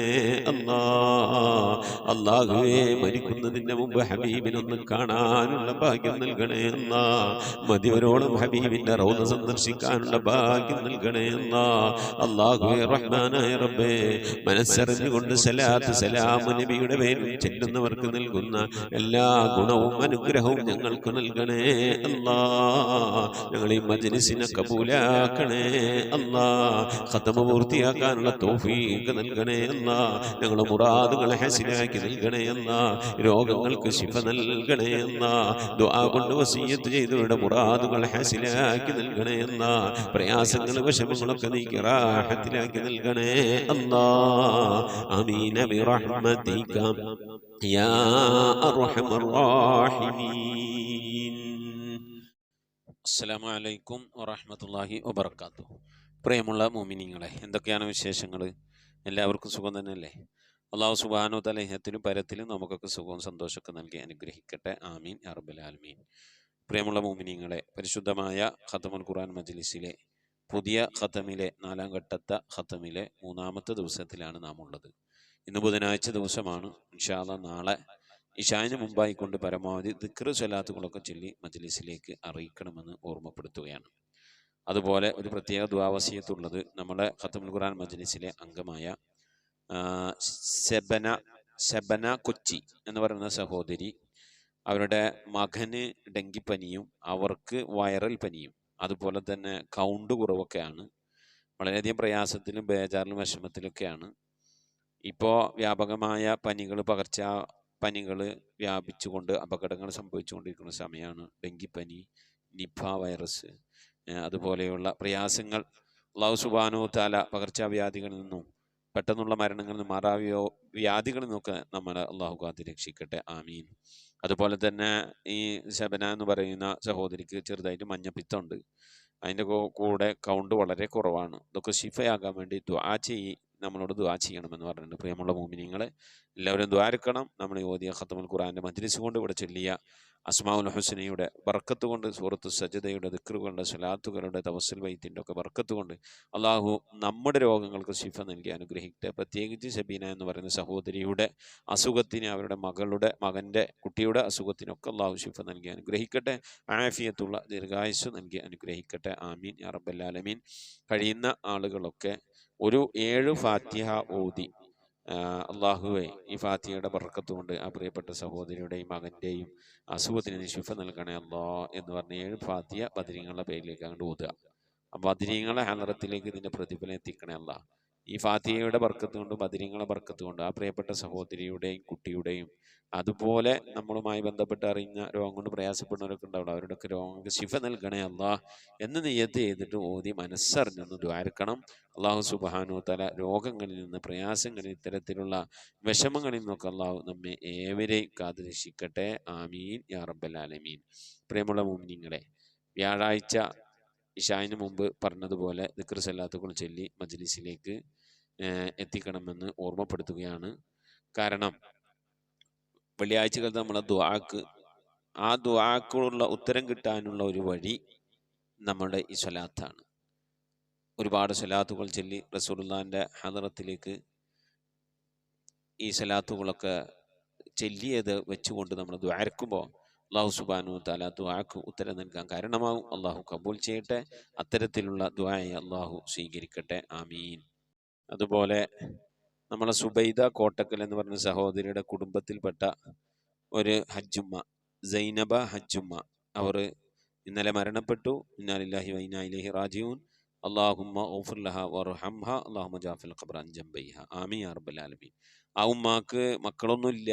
അല്ലാഹ്. അല്ലാഹുവേ, മരിക്കുന്നതിന് മുമ്പ് ഹബീബിനൊന്ന് കാണാനുള്ള ഭാഗ്യം നൽകണേ അല്ലാഹ്. മതിവരോളം ഹബീബിന്റെ റൗദ സന്ദർശിക്കാനുള്ള ഭാഗ്യം നൽകണേ അല്ലാഹ്. അല്ലാഹുവേ റഹ്മാനായ റബ്ബേ, മനസ്സറിഞ്ഞുകൊണ്ട് സലാത്ത് സലാം നബിയുടെ പേരിൽ ചെല്ലുന്നവർക്ക് നൽകുന്ന എല്ലാ ഗുണവും അനുഗ്രഹവും ഞങ്ങൾക്ക് നൽകണേ അല്ലാഹ്. ഞങ്ങൾ ഈ മജ്ലിസിനെ കബൂലാക്കണേ അല്ലാഹ്. ഖത്മ പൂർത്തിയാക്കാനുള്ള തൗഫീഖ് നൽകണേ അല്ലാഹ്. ഞങ്ങളുടെ മുറാദുകളെ ഹസിലാക്കി നൽകണേ അല്ലാഹ്. രോഗങ്ങൾക്ക് ശിഫ നൽകണേ അല്ലാഹ്. ദുആ കൊണ്ട് വസിയ്യത്ത് ചെയ്തവരുടെ മുറാദുകൾ ഹസിലാക്കി നൽകണേ അല്ലാഹ്. പ്രയാസങ്ങൾ വിഷമങ്ങളൊക്കെ നീക്കി റാഹത്തിലാക്കി നൽകണേ അല്ലാഹ്. ആമീൻ ബിറഹ്മതിക യാ അർഹമർ റഹീമീൻ. അസ്സലാമു അലൈക്കും വറഹ്മത്തുള്ളാഹി വബറകാതുഹു. പ്രിയമുള്ള മുഅ്മിനീങ്ങളെ, എന്തൊക്കെയാണ് വിശേഷങ്ങൾ? എല്ലാവർക്കും സുഖം തന്നെയല്ലേ? അല്ലാഹു സുബ്ഹാനഹു വ തആല ഇഹത്തിലും പരത്തിലും നമുക്കൊക്കെ സുഖവും സന്തോഷമൊക്കെ നൽകി അനുഗ്രഹിക്കട്ടെ. ആമീൻ യാ റബ്ബൽ ആലമീൻ. പ്രിയമുള്ള മുഅ്മിനീങ്ങളെ, പരിശുദ്ധമായ ഖത്മുൽ ഖുർആൻ മജ്ലിസിലെ പുതിയ ഖത്തമിലെ 4ാം ഘട്ടത്തെ ഖത്തമിലെ 3ാമത്തെ ദിവസത്തിലാണ് നാം ഉള്ളത്. ഇന്ന് ബുധനാഴ്ച ദിവസമാണ്. ഇൻഷാ അല്ലാഹ് നാളെ ഇശാന് മുമ്പായിക്കൊണ്ട് പരമാവധി ദിക്ർ സ്വലാത്തുകളൊക്കെ ചൊല്ലി മജ്ലിസിലേക്ക് അറിയിക്കണമെന്ന് ഓർമ്മപ്പെടുത്തുകയാണ്. അതുപോലെ ഒരു പ്രത്യേക ദുആവസിയത്തുള്ളത് നമ്മുടെ ഖത്മുൽ ഖുർആൻ മജ്ലിസിലെ അംഗമായ ശബന കൊച്ചി എന്ന് പറയുന്ന സഹോദരി, അവരുടെ മകന് ഡെങ്കിപ്പനിയും അവർക്ക് വൈറൽ പനിയും അതുപോലെ തന്നെ കൗണ്ട് കുറവൊക്കെയാണ്. വളരെയധികം പ്രയാസത്തിലും ബേജാറിലും വിഷമത്തിലൊക്കെയാണ്. ഇപ്പോൾ വ്യാപകമായ പനികൾ, പകർച്ച പനികൾ വ്യാപിച്ചുകൊണ്ട് അപകടങ്ങൾ സംഭവിച്ചുകൊണ്ടിരിക്കുന്ന സമയമാണ്. ഡെങ്കിപ്പനി, നിപ വൈറസ്, അതുപോലെയുള്ള പ്രയാസങ്ങൾ അല്ലാഹു സുബ്ഹാനഹു വ തആല പകർച്ചവ്യാധികളിൽ നിന്നും പെട്ടെന്നുള്ള മരണങ്ങളിൽ നിന്നും വ്യാധികളിൽ നിന്നൊക്കെ നമ്മളെ അല്ലാഹു കാത്ത് രക്ഷിക്കട്ടെ. ആമീൻ. അതുപോലെ തന്നെ ഈ ശബന എന്ന് പറയുന്ന സഹോദരിക്ക് ചെറുതായിട്ട് മഞ്ഞപ്പിത്തമുണ്ട്. അതിൻ്റെ കൂടെ കൗണ്ട് വളരെ കുറവാണ്. ഇതൊക്കെ ശിഫയാകാൻ വേണ്ടി നമ്മളോട് ദുആ ചെയ്യണമെന്ന് പറഞ്ഞിട്ടുണ്ട്. പ്രിയമുള്ള മുഅ്മിനീങ്ങളെ, എല്ലാവരും ദ്വാരക്കണം. നമ്മൾ ഈ ഓതിയ ഖത്മുൽ ഖുർആന്റെ മജ്ലിസ് കൊണ്ട് ഇവിടെ ചൊല്ലിയ അസ്മാഉൽ ഹുസ്നയുടെ ബർക്കത്ത് കൊണ്ട്, സൂറത്തു സജദയുടെ ദിക്റുകളുടെ സ്വലാത്തുകളുടെ തവസ്സുൽ ബൈത്തിന്റെ ഒക്കെ ബർക്കത്ത് കൊണ്ട് അള്ളാഹു നമ്മുടെ രോഗങ്ങൾക്ക് ശിഫ നൽകി അനുഗ്രഹിക്കട്ടെ. പ്രത്യേകിച്ച് ശബീന എന്ന് പറയുന്ന സഹോദരിയുടെ അസുഖത്തിന്, അവരുടെ മകൻ്റെ കുട്ടിയുടെ അസുഖത്തിനൊക്കെ അള്ളാഹു ശിഫ നൽകി അനുഗ്രഹിക്കട്ടെ. ആഫിയത്തുള്ള ദീർഘായുസ്സ് നൽകി അനുഗ്രഹിക്കട്ടെ. ആമീൻ യാ റബ്ബൽ ആലമീൻ. കഴിയുന്ന ആളുകളൊക്കെ ഒരു 7 ഫാത്തിഹ ഓതി, അള്ളാഹുവെ ഈ ഫാത്തിഹയുടെ ബർക്കത്ത് കൊണ്ട് ആ പ്രിയപ്പെട്ട സഹോദരിയുടെയും മകൻ്റെയും അസുഖത്തിന് ശിഫ നൽകണേ അല്ലാ എന്ന് പറഞ്ഞ് 7 ഫാത്തിഹ ബദരീങ്ങളുടെ പേരിലേക്ക് അങ്ങോട്ട് ഓതുക. ആ ബദരീങ്ങളെ ഹലറത്തിലേക്ക് ഇതിൻ്റെ പ്രതിഫലം എത്തിക്കണേ അല്ലാ. ഈ ഫാത്തിഹയുടെ ബർക്കത്ത് കൊണ്ടും ബദരീങ്ങളുടെ ബർക്കത്ത് കൊണ്ടും ആ പ്രിയപ്പെട്ട സഹോദരിയുടെയും കുട്ടിയുടെയും അതുപോലെ നമ്മളുമായി ബന്ധപ്പെട്ട് അറിഞ്ഞ രോഗം കൊണ്ട് പ്രയാസപ്പെടുന്നവരൊക്കെ ഉണ്ടാവുള്ളൂ, അവരുടെയൊക്കെ രോഗങ്ങൾക്ക് ശിഫ നൽകണേ അല്ലാഹ് എന്ന് നിയ്യത്ത് ചെയ്തിട്ട് ഓതി മനസ്സറിഞ്ഞൊന്ന് ദ്വാരക്കണം. അള്ളാഹു സുബ്ഹാനഹു തആല രോഗങ്ങളിൽ നിന്ന്, പ്രയാസങ്ങളിൽ, ഇത്തരത്തിലുള്ള വിഷമങ്ങളിൽ നിന്നൊക്കെ അള്ളാഹു നമ്മെ ഏവരെയും കാത്തുരക്ഷിക്കട്ടെ. ആമീൻ യാ റബ്ബൽ ആലമീൻ. പ്രിയമുള്ള മുഅ്മിനീങ്ങളെ, വ്യാഴാഴ്ച ഇശാഇന് മുമ്പ് പറഞ്ഞതുപോലെ ദിക്ർ സലാത്തുകൾ ചൊല്ലി മജ്ലിസിലേക്ക് എത്തിക്കണമെന്ന് ഓർമ്മപ്പെടുത്തുകയാണ്. കാരണം വെള്ളിയാഴ്ചകളത്തെ നമ്മളെ ദുആക്ക്, ആ ദുആക്കുള്ള ഉത്തരം കിട്ടാനുള്ള ഒരു വഴി നമ്മുടെ ഈ സ്വലാത്താണ്. ഒരുപാട് സ്വലാത്തുകൾ ചൊല്ലി റസൂലുള്ളാഹിന്റെ ഹദറത്തിലേക്ക് ഈ സ്വലാത്തുകളൊക്കെ ചൊല്ലിയത് വെച്ചുകൊണ്ട് നമ്മൾ ദുആർക്കുമ്പോൾ അല്ലാഹു സുബ്ഹാനഹു വ തആല ദുആക്ക് ഉത്തരം നൽകാൻ കാരണമാകും. അള്ളാഹു കബൂൽ ചെയ്യട്ടെ. അത്തരത്തിലുള്ള ദുആയെ അള്ളാഹു സ്വീകരിക്കട്ടെ. ആമീൻ. അതുപോലെ നമ്മളെ സുബൈദ കോട്ടക്കൽ എന്ന് പറഞ്ഞ സഹോദരിയുടെ കുടുംബത്തിൽപ്പെട്ട ഒരു ഹജ്ജുമ്മ, സൈനബ ഹജ്ജുമ്മ, അവർ ഇന്നലെ മരണപ്പെട്ടു. ഇന്നാ ലില്ലാഹി വ ഇന്നാ ഇലൈഹി റാജിഊൻ. അല്ലാഹുമ്മ ഗ്ഫിർ ലഹാ വർഹംഹ അല്ലാഹുമ്മ ജാഫിൽ ഖബ്റ അൻ ജംബൈഹ. ആമീൻ യാ റബ്ബൽ ആലമീൻ. ആ ഉമ്മാക്ക് മക്കളൊന്നുമില്ല.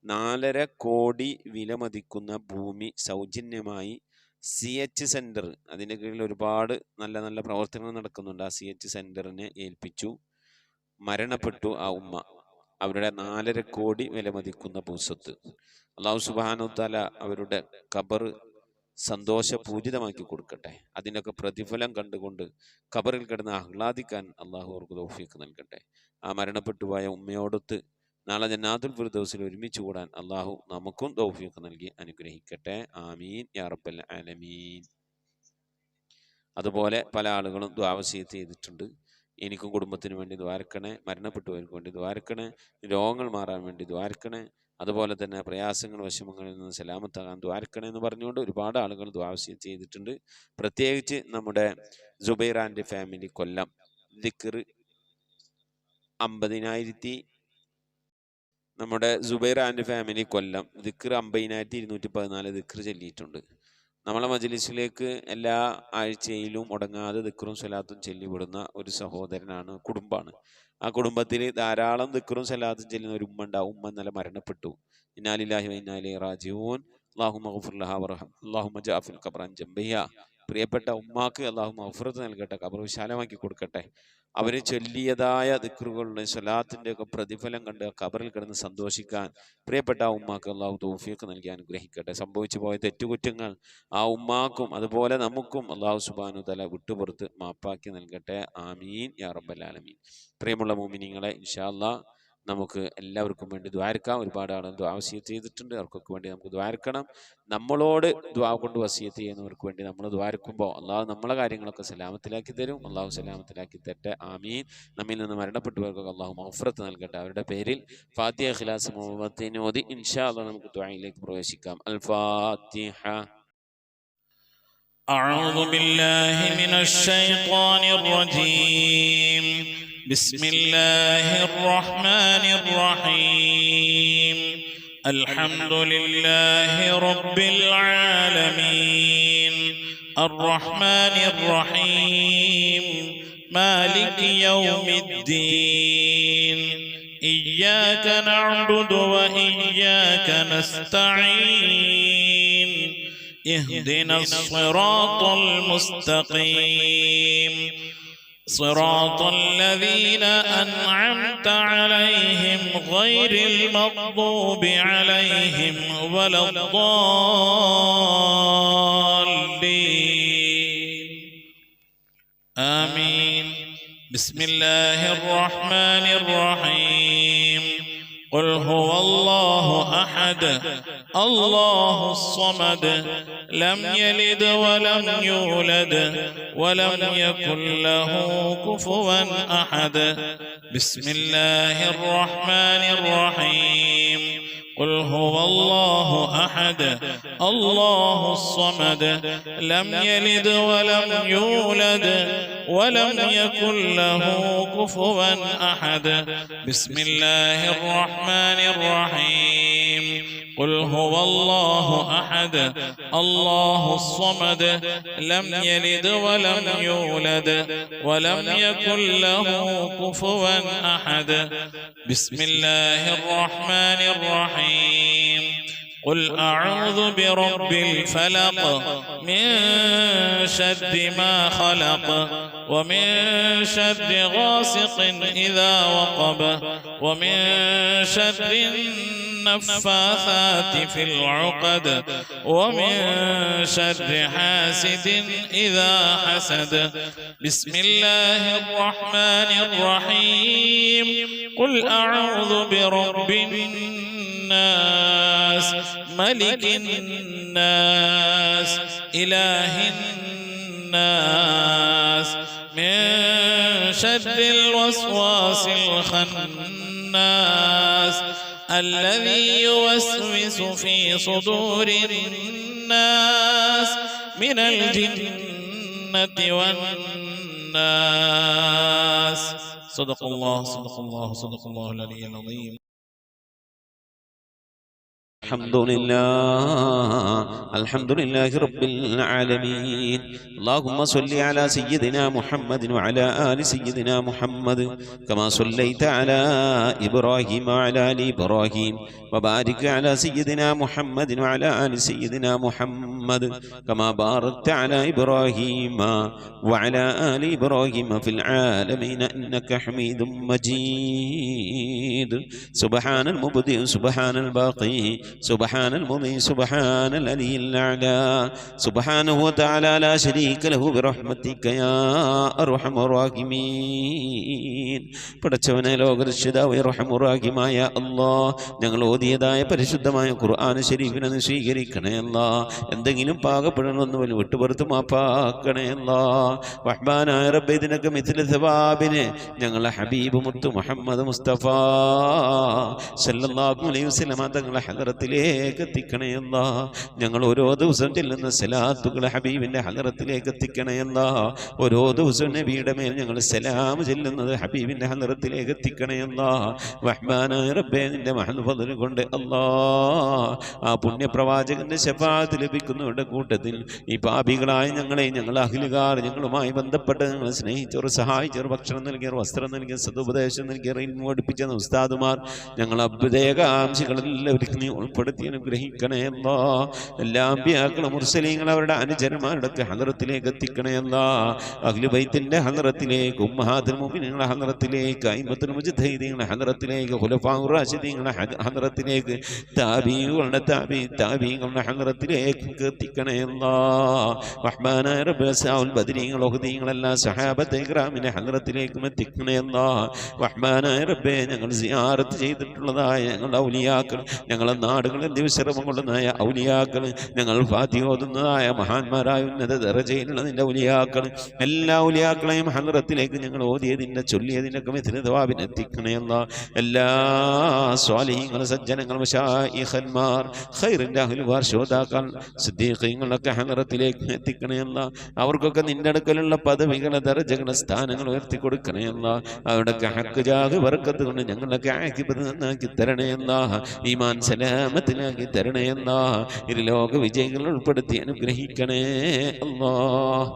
4.5 കോടി വില മതിക്കുന്ന ഭൂമി സൗജന്യമായി CH സെന്റർ, അതിൻ്റെ കീഴിൽ ഒരുപാട് നല്ല നല്ല പ്രവർത്തനങ്ങൾ നടക്കുന്നുണ്ട്, ആ CH സെന്ററിനെ ഏൽപ്പിച്ചു. മരണപ്പെട്ടു ആ ഉമ്മ. അവരുടെ 4.5 കോടി വില മതിക്കുന്ന ഭൂസ്വത്ത്. അല്ലാഹു സുബ്ഹാനഹു തആല അവരുടെ ഖബർ സന്തോഷപൂരിതമാക്കി കൊടുക്കട്ടെ. അതിനൊക്കെ പ്രതിഫലം കണ്ടുകൊണ്ട് ഖബറിൽ കിടന്ന് ആഹ്ലാദിക്കാൻ അള്ളാഹു അവർക്ക് തൗഫീഖ് നൽകട്ടെ. ആ മരണപ്പെട്ടു പോയ ഉമ്മയോടൊത്ത് നാളെ ജന്നാത്തുൽ ഫിർദൗസിൽ ഒരുമിച്ച് കൂടാൻ അള്ളാഹു നമുക്കും തൗഫീഖ് നൽകി അനുഗ്രഹിക്കട്ടെ. ആമീൻ യാ റബ്ബൽ ആലമീൻ. അതുപോലെ പല ആളുകളും ദുആ വസിയത്ത് ചെയ്തിട്ടുണ്ട്. എനിക്കും കുടുംബത്തിന് വേണ്ടി ദ്വാരക്കണേ, മരണപ്പെട്ടവർക്ക് വേണ്ടി ദ്വാരക്കണേ, രോഗങ്ങൾ മാറാൻ വേണ്ടി ദ്വാരക്കണേ, അതുപോലെ തന്നെ പ്രയാസങ്ങൾ വിഷമങ്ങളിൽ നിന്ന് സലാമത്താകാൻ ദ്വാരക്കണേ എന്ന് പറഞ്ഞുകൊണ്ട് ഒരുപാട് ആളുകൾ ദുആ വസിയത്ത് ചെയ്തിട്ടുണ്ട്. പ്രത്യേകിച്ച് നമ്മുടെ സുബൈർ ആൻഡ് ഫാമിലി കൊല്ലം ദിക്ർ 50,000, നമ്മുടെ സുബൈർ ആൻഡ് ഫാമിലി കൊല്ലം ദിക്ർ 50,214 ദിക്ർ ചൊല്ലിയിട്ടുണ്ട്. നമ്മളെ മജ്ലിസിലേക്ക് എല്ലാ ആഴ്ചയിലും മുടങ്ങാതെ ദിക്റും സ്വലാത്തും ചൊല്ലിവിടുന്ന ഒരു സഹോദരനാണ്, കുടുംബമാണ്. ആ കുടുംബത്തിൽ ധാരാളം ദിക്റും സ്വലാത്തും ചെല്ലുന്ന ഒരു ഉമ്മ ഉണ്ടാവും. ഉമ്മ ഇന്നലെ മരണപ്പെട്ടു. ഇന്നാ ലില്ലാഹി വ ഇന്നാ ഇലൈഹി റാജിഊൻ. അല്ലാഹുമ്മ ഗ്ഫിർ ലഹാ വർഹം അല്ലാഹുമ്മ ജഅഫിൽ ഖബ്റ അൻ ജംബിഹ. പ്രിയപ്പെട്ട ഉമ്മാക്ക് അല്ലാഹു മഗ്ഫിറത്ത് നൽകട്ടെ, ഖബർ വിശാലമാക്കി കൊടുക്കട്ടെ. അവർ ചൊല്ലിയതായ ദിക്റുകളുടെ സ്വലാത്തിൻ്റെ ഒക്കെ പ്രതിഫലം കണ്ട് ഖബറിൽ കിടന്ന് സന്തോഷിക്കാൻ പ്രിയപ്പെട്ട ആ ഉമ്മാക്ക് അല്ലാഹു തൗഫീഖ് നൽകി അനുഗ്രഹിക്കട്ടെ. സംഭവിച്ചു പോയ തെറ്റുകുറ്റങ്ങൾ ആ ഉമ്മാക്കും അതുപോലെ നമുക്കും അല്ലാഹു സുബ്ഹാനഹു തആല വിട്ടുപുറത്ത് മാപ്പാക്കി നൽകട്ടെ. ആമീൻ യാ റബ്ബൽ ആലമീൻ. പ്രിയമുള്ള മുഅ്മിനീങ്ങളെ, ഇൻഷാ അല്ലാഹ് നമുക്ക് എല്ലാവർക്കും വേണ്ടി ദ്വാരക്കാം. ഒരുപാട് ആളുകൾ ദുആ വസിയത്ത് ചെയ്തിട്ടുണ്ട്. അവർക്കൊക്കെ വേണ്ടി നമുക്ക് ദ്വാരക്കണം. നമ്മളോട് ദുആ കൊണ്ട് വസിയത്ത് ചെയ്യുന്നവർക്ക് വേണ്ടി നമ്മൾ ദ്വാരക്കുമ്പോൾ അള്ളാഹു നമ്മളെ കാര്യങ്ങളൊക്കെ സലാമത്തിലാക്കി തരും. അള്ളാഹു സലാമത്തിലാക്കി തരട്ടെ. ആമീൻ. നമ്മിൽ നിന്ന് മരണപ്പെട്ടവർക്കൊക്കെ അള്ളാഹു മഗ്ഫിറത്ത് നൽകട്ടെ. അവരുടെ പേരിൽ ഫാത്തിഹ, ഇഖ്ലാസ്, മുഅവ്വദത്തൈൻ ഓതി ഇൻഷാ അല്ലാഹ് നമുക്ക് ദുആയിലേക്ക് പ്രവേശിക്കാം. അൽ ഫാത്തിഹ. أعوذ بالله من الشيطان الرجيم. بسم الله الرحمن الرحيم. الحمد لله رب العالمين الرحمن الرحيم مالك يوم الدين إياك نعبد وإياك نستعين اهدنا الصراط المستقيم صراط الذين أنعمت عليهم غير المغضوب عليهم ولا الضالين آمين. بسم الله الرحمن الرحيم. قل هو الله أحد الله الصمد لم يلد ولم يولد ولم يكن له كفوا أحد. بسم الله الرحمن الرحيم. قل هو الله أحد الله الصمد لم يلد ولم يولد ولم يكن له كفوا أحد. بسم الله الرحمن الرحيم. قل هو الله أحد الله الصمد لم يلد ولم يولد ولم يكن له كفوا أحد بسم الله الرحمن الرحيم قل أعوذ برب الفلق من شر ما خلق ومن شر غاسق إذا وقب ومن شر النفاثات في العقد ومن شر حاسد إذا حسد بسم الله الرحمن الرحيم قل أعوذ برب الناس ملك الناس إله الناس من شر الوسواس الخناس الذي يوسوس في صدور الناس من الجنة والناس صدق الله صدق الله صدق الله العلي العظيم. الحمد لله رب العالمين. اللهم صل على سيدنا محمد وعلى آل سيدنا محمد كما صليت على إبراهيم وعلى آل إبراهيم وبارك على سيدنا محمد وعلى آل سيدنا محمد كما باركت على إبراهيم وعلى آل إبراهيم في العالمين إنك حميد مجيد. سبحان المبدئ سبحان الباقي سبحان المضي سبحان العلي الأعلى سبحانه وتعالى لا شريك له برحمتك يا أرحم الراحمين. പടച്ചവനെ ലോകരക്ഷിതാവേ റഹ്മായ അല്ലാഹ്, ഞങ്ങൾ ഓതിയതായ പരിശുദ്ധമായ ഖുർആൻ ശരീഫിനെ സ്വീകരിക്കണേ അല്ലാഹ്. എന്തെങ്കിലും പാകപ്പെടണമെന്ന് പോലും വിട്ടുപുറത്ത് മാപ്പാക്കണേ അല്ലാഹ്. റഹ്മാനായ റബ്ബേ, ഇതിനൊക്കെ മിഥില സവാബിനെ ഞങ്ങളെ ഹബീബ് മുത്തു മുഹമ്മദ് മുസ്തഫ സല്ലല്ലാഹു അലൈഹി വസല്ലം തങ്ങളെ ഹദറത്തിലേക്ക് എത്തിക്കണേ അല്ലാഹ്. ഞങ്ങൾ ഓരോ ദിവസം ചെല്ലുന്ന സലാത്തുകളെ ഹബീബിന്റെ ഹദറത്തിലേക്ക് എത്തിക്കണേ അല്ലാഹ്. ഓരോ ദിവസവും നബിയുടെ മേൽ ഞങ്ങൾ സലാം ചെല്ലുന്നത് ഹബീബിന്റെ ഹദറത്തിലേക്ക് എത്തിക്കണേ അല്ലാഹ്. റഹ്മാനായ റബ്ബേ, നിന്റെ മഹദ് ഫദ്ൽ കൊണ്ട് അല്ലാഹ് ആ പുണ്യപ്രവാചകന്റെ ശഫാഅത്ത് ലഭിക്കുന്നവരുടെ കൂട്ടത്തിൽ ഈ പാപികളായ ഞങ്ങളെ, ഞങ്ങൾ അഹ്ലുകാർ, ഞങ്ങളുമായി ബന്ധപ്പെട്ട് ഞങ്ങളെ സ്നേഹിച്ചവർ, സഹായിച്ചവർ, ഭക്ഷണം നൽകിയവർ, വസ്ത്രം നൽകിയ, സദുപദേശം നൽകിയവർ, ഇൽമു പഠിപ്പിച്ച ഉസ്താദുമാർ, ഞങ്ങൾ അഭ്യുദയകാംക്ഷികളെല്ലാവരും നീ ഉൾപ്പെടുത്തി അനുഗ്രഹിക്കണേ അല്ലാഹ്. എല്ലാ അമ്പിയാക്കളും മുർസലീങ്ങൾ അവരുടെ അനുചരന്മാരുടെ ഹദറത്തിലേക്ക് എത്തിക്കണേ അല്ലാഹ്. അഹ്ലു ബൈത്തിന്റെ ഹദറത്തിലേക്ക്, ഉമ്മഹാത്തുൽ മുഅ്മിനീങ്ങളുടെ ഹദറത്തിലേക്ക്, അയിമ്മത്തുൽ മുജ്തഹിദീങ്ങളുടെ ഹദറത്തിലേക്ക്, ഖുലഫാഉർ റാഷിദീങ്ങളുടെ ഹദറത്തിലേക്ക്, താബീങ്ങളുടെ ഹദറത്തിലേക്ക് എത്തിക്കണേ അല്ലാഹ്. റഹ്മാനായ റബ്ബേ, സഹാബുൽ ബദരീങ്ങൾ, ഉഹദീങ്ങൾ, എല്ലാ സഹാബത്തെ ഇക്റാമിന്റെ ഹദറത്തിലേക്കും എത്തിക്കണേ അല്ലാഹ്. റഹ്മാനായ റബ്ബേ, ഞങ്ങൾ സിയാറത്ത് ചെയ്തിട്ടുള്ളതായ ഞങ്ങളുടെ ഔലിയാക്കൾ, ഞങ്ങളെ നാടുകളിൽ ദിവസരമം കൊള്ളുന്നതായ ഔലിയാക്കൾ, ഞങ്ങൾ ഫാത്തിഹ ഓതുന്നതായ മഹാന്മാരായ ഉന്നത ദറജയിലുള്ള നിന്റെ ഔലിയാക്കൾ, എല്ലാ ഔലിയാക്കളെയും ഹദറത്തിലേക്ക് ഞങ്ങൾ ഓതിയതിൻ്റെ ചൊല്ലിയതിനൊക്കെ മിഥില സവാബിനെ എത്തിക്കണേ അല്ലാഹ്. എല്ലാ സ്വാലിഹീങ്ങൾ, സജ്ജനങ്ങൾ, മശായിഖന്മാർ, ഖൈറിന്റെ അഹ്ലുകാർ, ശോതാക്കൾ, സിദ്ദീഖീങ്ങളൊക്കെ ഹദറത്തിലേക്ക് എത്തിക്കണേ അല്ലാഹ്. അവർക്കൊക്കെ നിന്റെ അടുക്കലുള്ള പദവികളെ, ദറജകളെ, സ്ഥാനങ്ങൾ ഉയർത്തി കൊടുക്കണേ അല്ലാഹ്. അവരുടെയൊക്കെ ഹക്ക് ജാഹ് ബർക്കത്ത് കൊണ്ട് ഞങ്ങളൊക്കെ ആക്കിബത്ത് നന്നാക്കി തരണേ അല്ലാഹ്. ഈമാൻ സലാമത്തിലാക്കി തരണേ അല്ലാഹ്. ഇരുലോക വിജയികൾ ഉൾപ്പെടുത്തി അനുഗ്രഹിക്കണേ അല്ലാഹ്.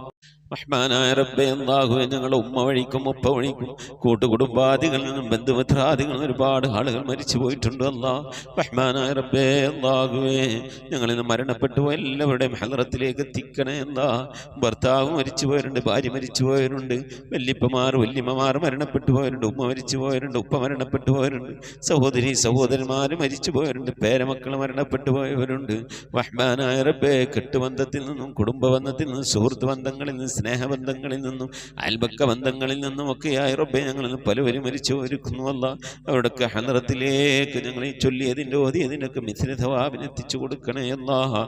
റഹ്മാനായ റബ്ബേ, അല്ലാഹുവേ, ഞങ്ങളുടെ ഉമ്മ വഴിക്കും ഉപ്പ വഴിക്കും കൂട്ടുകുടുംബാദികളിൽ നിന്നും ബന്ധുമിത്രാദികളിൽ നിന്നും ഒരുപാട് ആളുകൾ മരിച്ചു പോയിട്ടുണ്ട് അല്ലാഹ്. റഹ്മാനായ റബ്ബേ, അല്ലാഹുവേ, ഞങ്ങളിൽ നിന്ന് മരണപ്പെട്ടു പോയ എല്ലാവരുടെയും ഹദറത്തിലേക്ക് എത്തിക്കണേ അല്ലാഹ്. ഭർത്താവ് മരിച്ചു പോയവരുണ്ട്, ഭാര്യ മരിച്ചു പോയവരുണ്ട്, വല്യപ്പമാർ വല്യമ്മമാർ മരണപ്പെട്ടു പോയവരുണ്ട്, ഉമ്മ മരിച്ചു പോയവരുണ്ട്, ഉപ്പ മരണപ്പെട്ടു പോയവരുണ്ട്, സഹോദരി സഹോദരന്മാർ മരിച്ചു പോയവരുണ്ട്, പേരമക്കൾ മരണപ്പെട്ടു പോയവരുണ്ട്. റഹ്മാനായ റബ്ബേ, കെട്ടുബന്ധത്തിൽ നിന്നും കുടുംബബന്ധത്തിൽ നിന്നും സുഹൃത്ത് ബന്ധങ്ങളിൽ നിന്നും സ്നേഹബന്ധങ്ങളിൽ നിന്നും അയൽപക്ക ബന്ധങ്ങളിൽ നിന്നും ഒക്കെയായി റബ്ബേ, ഞങ്ങളിൽ നിന്ന് പലവരും മരിച്ചു ഒരുക്കുന്നു അല്ലാഹ്. അവരുടെയൊക്കെ ഹദറത്തിലേക്ക് ഞങ്ങൾ ഈ ചൊല്ലിയതിൻ്റെ ഓതിയതിൻ്റെയൊക്കെ മിഥില സവാബിനെ എത്തിച്ചു കൊടുക്കണേ അല്ലാഹ്.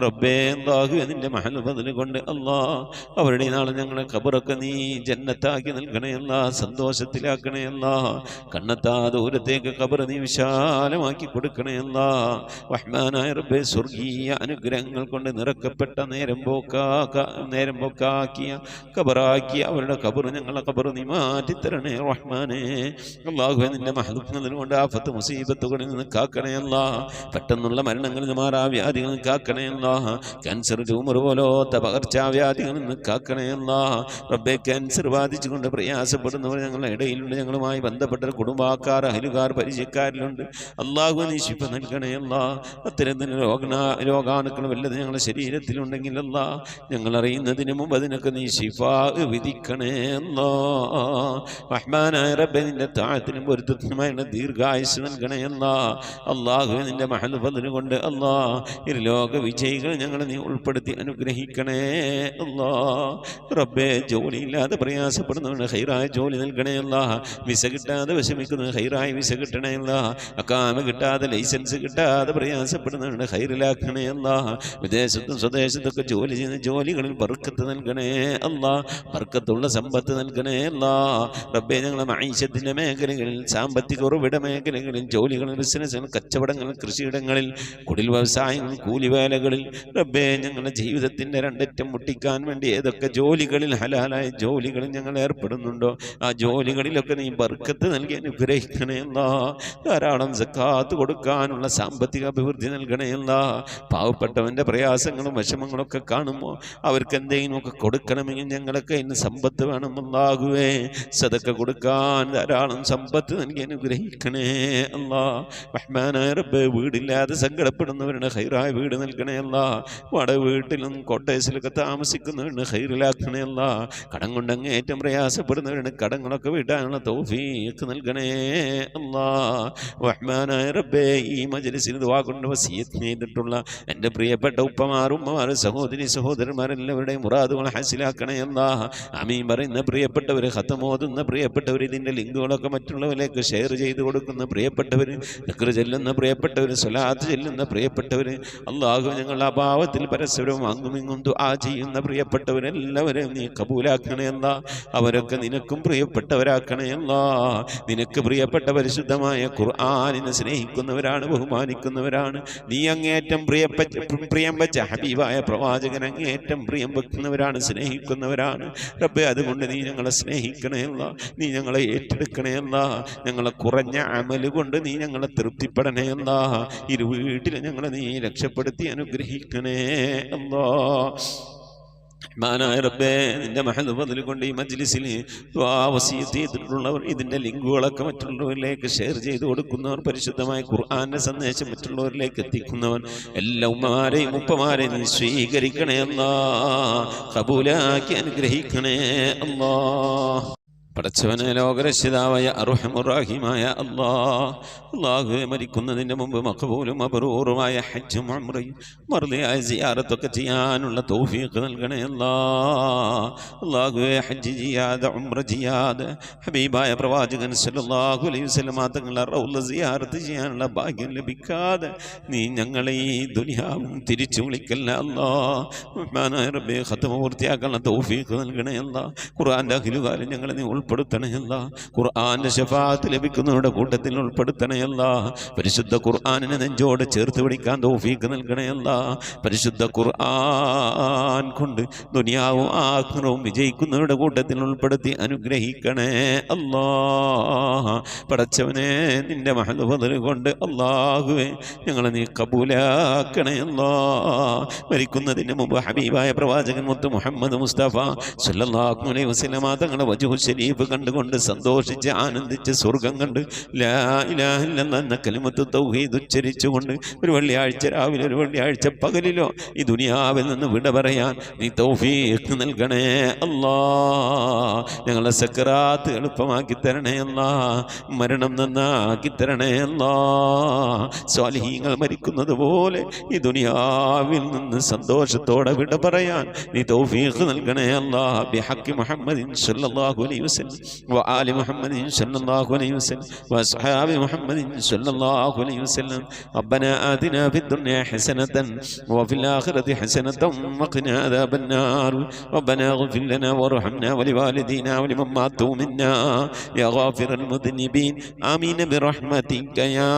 റബ്ബേ, അല്ലാഹുവേ, നിന്റെ മഹൽ ഫദ്ൽ കൊണ്ട് അല്ലാഹ് അവരുടെ നാളെ ഞങ്ങളെ ഖബറൊക്കെ നീ ജന്നത്താക്കി നൽകണേ അല്ലാഹ്. സന്തോഷത്തിലാക്കണേ അല്ലാഹ്. കണ്ണെത്താ ദൂരത്തേക്ക് ഖബർ നീ വിശാലമാക്കി കൊടുക്കണേ അല്ലാഹ്. റഹ്മാനായ റബ്ബേ, സ്വർഗീയ അനുഗ്രഹങ്ങൾ കൊണ്ട് നിറക്കപ്പെട്ട നേരം പോക്കാക്കി ഖബറാക്കിയ അവരുടെ ഖബർ ഞങ്ങളെ ഖബർ നീ മാറ്റിത്തരണേ റഹ്മാനേ. അല്ലാഹുവേ നിന്റെ മഹ്ലൂഖുകളിൽ കൊണ്ട് ആഫത്ത് മുസീബത്തുകളിൽ നിന്ന് കാക്കണേ അല്ലാ. പെട്ടെന്നുള്ള മരണങ്ങളിൽ നിന്ന് മാറാവ്യാധികളിൽ നിന്ന് കാക്കണേ അല്ലാ. ക്യാൻസർ ട്യൂമർ പോലത്തെ പകർച്ചാവ്യാധികളിൽ നിന്ന് കാക്കണേ അല്ലാ. റബ്ബേ ക്യാൻസർ ബാധിച്ചുകൊണ്ട് പ്രയാസപ്പെടുന്നവർ ഞങ്ങളുടെ ഇടയിലുണ്ട്. ഞങ്ങളുമായി ബന്ധപ്പെട്ട കുടുംബക്കാർ അയലുകാർ പരിചയക്കാരിലുണ്ട്. അല്ലാഹു നീ ശിഫ നൽകണേ അല്ലാ. അത്തരത്തിന് രോഗാണുക്കൾ വല്ലത് ഞങ്ങളുടെ ശരീരത്തിലുണ്ടെങ്കിൽ അല്ലാ ഞങ്ങൾ അറിയുന്നതിന് മുമ്പ് അതിനൊക്കെ നീ ശിഫാ വിധിക്കണേ അല്ലാ. റഹ്മാനായ റബ്ബേ നിന്റെ താഴത്തിനും പൊരുത്തത്തിനുമായ ദീർഘായുസ് നൽകണേ അല്ലാ. അല്ലാഹു നിന്റെ മഹൽ ഫദ്ല് കൊണ്ട് അല്ലാ ലോക വിജയികൾ ഞങ്ങളെ നീ ഉൾപ്പെടുത്തി അനുഗ്രഹിക്കണേ അല്ലാ. റബ്ബേ ജോലിയില്ലാതെ പ്രയാസപ്പെടുന്നവന് ഹൈറായ ജോലി നൽകണേ അല്ലാ. വിസ കിട്ടാതെ വിഷമിക്കുന്നവന് ഹൈറായ വിസ കിട്ടണേ അല്ലാ. അക്കാമ കിട്ടാതെ ലൈസൻസ് കിട്ടാതെ പ്രയാസപ്പെടുന്നവന് ഹൈറിലാക്കണേ അല്ലാ. വിദേശത്തും സ്വദേശത്തൊക്കെ ജോലി ചെയ്യുന്ന ജോലികളിൽ ബർക്കത്ത് നൽകണേ അല്ലാ. ബർക്കത്തുള്ള സമ്പത്ത് നൽകണേ അല്ലാ. റബ്ബേ ഞങ്ങളെ മഈശത്തിന്റെ മേഖലകളിൽ സാമ്പത്തിക ഉറവിട മേഖലകളിൽ ജോലികളിൽ ബിസിനസ്സുകൾ കച്ചവടങ്ങൾ കൃഷിയിടങ്ങളിൽ കുടിൽ വ്യവസായങ്ങൾ കൂലിവേലകളിൽ റബ്ബേ ഞങ്ങളുടെ ജീവിതത്തിൻ്റെ രണ്ടറ്റം മുട്ടിക്കാൻ വേണ്ടി ഏതൊക്കെ ജോലികളിൽ ഹലാലായ ജോലികളിൽ ഞങ്ങൾ ഏർപ്പെടുന്നുണ്ടോ ആ ജോലികളിലൊക്കെ നീ ബർക്കത്ത് നൽകി അനുഗ്രഹിക്കണേ അല്ലാ. ധാരാളം സക്കാത്ത് കൊടുക്കാനുള്ള സാമ്പത്തിക അഭിവൃദ്ധി നൽകണേ അല്ലാ. പാവപ്പെട്ടവൻ്റെ പ്രയാസങ്ങളും വിഷമങ്ങളൊക്കെ കാണുമ്പോൾ അവർക്ക് എന്തെങ്കിലുമൊക്കെ കൊടുക്കണമെങ്കിൽ ഞങ്ങളൊക്കെ ഇന്ന് സമ്പത്ത് വേണം അല്ലാഹുവേ. സദക്ക കൊടുക്കാൻ ധാരാളം സമ്പത്ത് നൽകി അനുഗ്രഹിക്കണേ അല്ലാ. റഹ്മാനായ റബ്ബേ വീടില്ലാതെ സങ്കടപ്പെടുന്നവരുടെ ഹൈറായ വീട് നൽകണേ അല്ലാ. വാടക വീട്ടിലും കോട്ടേഴ്സിലൊക്കെ താമസിക്കുന്നവരുടെ ഹൈറിലാക്കണേ അല്ലാ. കടം കൊണ്ട് അങ്ങേറ്റം പ്രയാസപ്പെടുന്നവരുടെ കടങ്ങളൊക്കെ വീട്ടാനുള്ള തൗഫീഖ് നൽകണേ അല്ലാ. റഹ്മാനായ റബ്ബേ ഈ മജ്ലിസിൽ ദുആ കൊണ്ട് വസിയത്ത് ചെയ്തിട്ടുള്ള എൻ്റെ പ്രിയപ്പെട്ട ഉപ്പമാരും ഉമ്മമാരും സഹോദരി സഹോദരന്മാരെല്ലാവരുടെയും മുറാദുകൾ ഹാസിലാക്കണേ അല്ലാ. ആമീൻ പറയുന്ന പ്രിയപ്പെട്ടവർ, ഖത്ം ഓതുന്ന പ്രിയപ്പെട്ടവർ, ഇതിൻ്റെ ലിങ്കുകളൊക്കെ മറ്റുള്ളവരിലേക്ക് ഷെയർ ചെയ്ത് കൊടുക്കുന്ന പ്രിയപ്പെട്ടവർ, ദിക്ർ ചെല്ലുന്ന പ്രിയപ്പെട്ടവർ, സ്വലാത്ത് ചെല്ലുന്ന പ്രിയപ്പെട്ടവർ, അല്ലാഹു ഞങ്ങളുടെ അഭാവത്തിൽ പരസ്പരവും അങ്ങുമിങ്ങും ദുആ ചെയ്യുന്ന പ്രിയപ്പെട്ടവരെല്ലാവരെയും നീ കബൂലാക്കണേ അല്ലാ. അവരൊക്കെ നിനക്കും പ്രിയപ്പെട്ടവരാക്കണേ അല്ലാ. നിനക്ക് പ്രിയപ്പെട്ട പരിശുദ്ധമായ ഖുർആനിനെ സ്നേഹിക്കുന്നവരാണ്, ബഹുമാനിക്കുന്നവരാണ്. നീ അങ്ങേറ്റം പ്രിയം വെച്ച ഹബീബായ പ്രവാചകൻ അങ്ങേറ്റം പ്രിയം വെക്കുന്നവരാണ്, സ്നേഹിക്കുന്നവരാണ്. റബ്ബേ അതുകൊണ്ട് നീ ഞങ്ങളെ സ്നേഹിക്കണേ അല്ലാ. നീ ഞങ്ങളെ ഏറ്റെടുക്കണേ അല്ലാ. ഞങ്ങളെ കുറഞ്ഞ അമല് കൊണ്ട് നീ ഞങ്ങളെ തൃപ്തിപ്പെടണേ അല്ലാ. ഇരു വീട്ടിൽ ഞങ്ങളെ നീ രക്ഷപ്പെടുത്തി അനുഗ്രഹിക്കണേ അല്ലാ. റഹ്മാനായ റബ്ബേ നിന്റെ മഹദ് ഫദ്ൽ കൊണ്ട് ഈ മജ്ലിസിൽ ദുആ വസിയത്ത് ചെയ്തിട്ടുള്ളവർ, ഇതിൻ്റെ ലിങ്കുകളൊക്കെ മറ്റുള്ളവരിലേക്ക് ഷെയർ ചെയ്ത് കൊടുക്കുന്നവർ, പരിശുദ്ധമായ ഖുർആന്റെ സന്ദേശം മറ്റുള്ളവരിലേക്ക് എത്തിക്കുന്നവർ, എല്ലാ ഉമ്മമാരെയും ഉപ്പമാരെയും നീ സ്വീകരിക്കണേ അല്ലാ. ഖബൂലാക്കി അനുഗ്രഹിക്കണേ അല്ലാ. പടച്ചവനെ ലോകരക്ഷിതാവായ അർഹമുർ-റഹീമായ അല്ലാഹു മരിക്കുന്നതിൻ്റെ മുമ്പ് മഖബൂലും മബ്റൂറുമായ ഹജ്ജും ഉംറയും മർദിയായ സിയാറത്തൊക്കെ ചെയ്യാനുള്ള തൗഫീഖ് നൽകണേ അല്ലാഹുവേ. ഹജ്ജ് ചെയ്യാതെ ഉംറ ചെയ്യാതെ ഹബീബായ പ്രവാചകൻ സല്ലല്ലാഹു അലൈഹി വസല്ലം തങ്ങളുടെ റൗള സിയാറത്ത് ചെയ്യാനുള്ള ഭാഗ്യം ലഭിക്കാതെ നീ ഞങ്ങളെ ഈ ദുനിയാവും തിരിച്ചു വിളിക്കല്ല അല്ലാഹ്. റഹ്മാനായ റബ്ബേ ഖത്മ പൂർത്തിയാക്കാനുള്ള തൗഫീഖ് നൽകണേ അല്ലാഹ്. ഖുർആന്റെ അഖിലുകാരും ഞങ്ങളെ നീ ഉൾപ്പെടുത്തണയല്ല. ഖുർആന്റെ ശഫാഅത്ത് ലഭിക്കുന്നവരുടെ കൂട്ടത്തിൽ ഉൾപ്പെടുത്തണയല്ല. പരിശുദ്ധ ഖുർആനിനെ നെഞ്ചോട് ചേർത്ത് പിടിക്കാൻ തൗഫീഖ് നൽകണയല്ല. പരിശുദ്ധ ഖുർആൻ കൊണ്ട് ദുനിയാവും ആഖിറവും വിജയിക്കുന്നവരുടെ കൂട്ടത്തിൽ ഉൾപ്പെടുത്തി അനുഗ്രഹിക്കണേ അല്ലാഹ്. പടച്ചവനെ നിന്റെ മഹദ് ഫദ്ൽ കൊണ്ട് അല്ലാഹുവേ ഞങ്ങളെ നീ കബൂലാക്കണേ അല്ലാഹ്. മരിക്കുന്നതിന് മുമ്പ് ഹബീബായ പ്രവാചകൻ മുത്ത് മുഹമ്മദ് മുസ്തഫ സല്ലല്ലാഹു അലൈഹി വസല്ലം തങ്ങളുടെ വജ്ഹു ശരീഫ് കണ്ടുകൊണ്ട് സന്തോഷിച്ച് ആനന്ദിച്ച് സ്വർഗം കണ്ട് ലാ ഇലാഹ ഇല്ലല്ലാഹ് എന്ന കലിമത്ത് തൗഹീദ് ഉച്ചരിച്ചുകൊണ്ട് ഒരു വെള്ളിയാഴ്ച രാവിലെ ഒരു വെള്ളിയാഴ്ച പകലിലോ ഈ ദുനിയാവിൽ നിന്ന് വിട പറയാൻ നീ തൗഫീഖ് നൽകണേ അല്ലാഹ്. ഞങ്ങളുടെ സക്കറാത്ത് എളുപ്പമാക്കി തരണേ അല്ലാഹ്. മരണം നന്നാക്കി തരണേ അല്ലാഹ്. സ്വാലിഹീങ്ങൾ മരിക്കുന്നത് പോലെ ഈ ദുനിയാവിൽ നിന്ന് സന്തോഷത്തോടെ വിട പറയാൻ നീ തൗഫീഖ് നൽകണേ അല്ലാഹ്. ബിഹഖി മുഹമ്മദിൻ സല്ലല്ലാഹു അലൈഹി വസല്ലം وسلم وآل محمد صلى الله عليه وسلم وأصحاب محمد صلى الله عليه وسلم ربنا آتنا في الدنيا حسنة وفي الآخرة حسنة وقنا عذاب النار ربنا اغفر لنا وارحمنا ولوالدينا ولمن ماتوا منا يا غافر المذنبين آمين برحمتك يا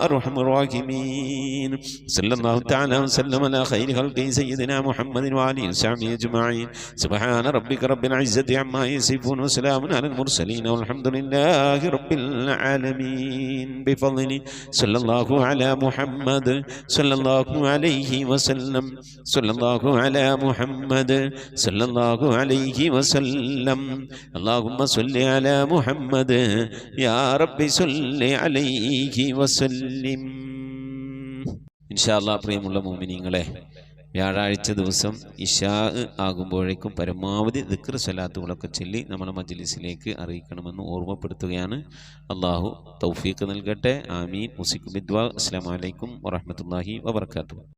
أرحم الراحمين صلى الله تعالى وسلم على خير خلقه سيدنا محمد وعلى آله وصحبه أجمعين سبحان ربك رب العزة عما يصفون وسلام على المرسلين والحمد لله رب العالمين بفضل صلى الله على محمد صلى الله عليه وسلم صلى الله على محمد صلى الله عليه وسلم اللهم صل على محمد يا رب صل عليه وسلم ഇൻഷാ അല്ലാഹ്. പ്രിയമുള്ള മുഅ്മിനീങ്ങളെ, വ്യാഴാഴ്ച ദിവസം ഇശാ ആകുമ്പോഴേക്കും പരമാവധി ദിക്ർ സ്വലാത്തുകളൊക്കെ ചൊല്ലി നമ്മളെ മജ്ലിസിലേക്ക് അറിയിക്കണമെന്ന് ഓർമ്മപ്പെടുത്തുകയാണ്. അള്ളാഹു തൗഫീഖ് നൽകട്ടെ. ആമീൻ. മുസിക് ബിദ്വാ. അസ്സലാമു അലൈക്കും വറഹ്മത്തുള്ളാഹി വബറകാതുഹു.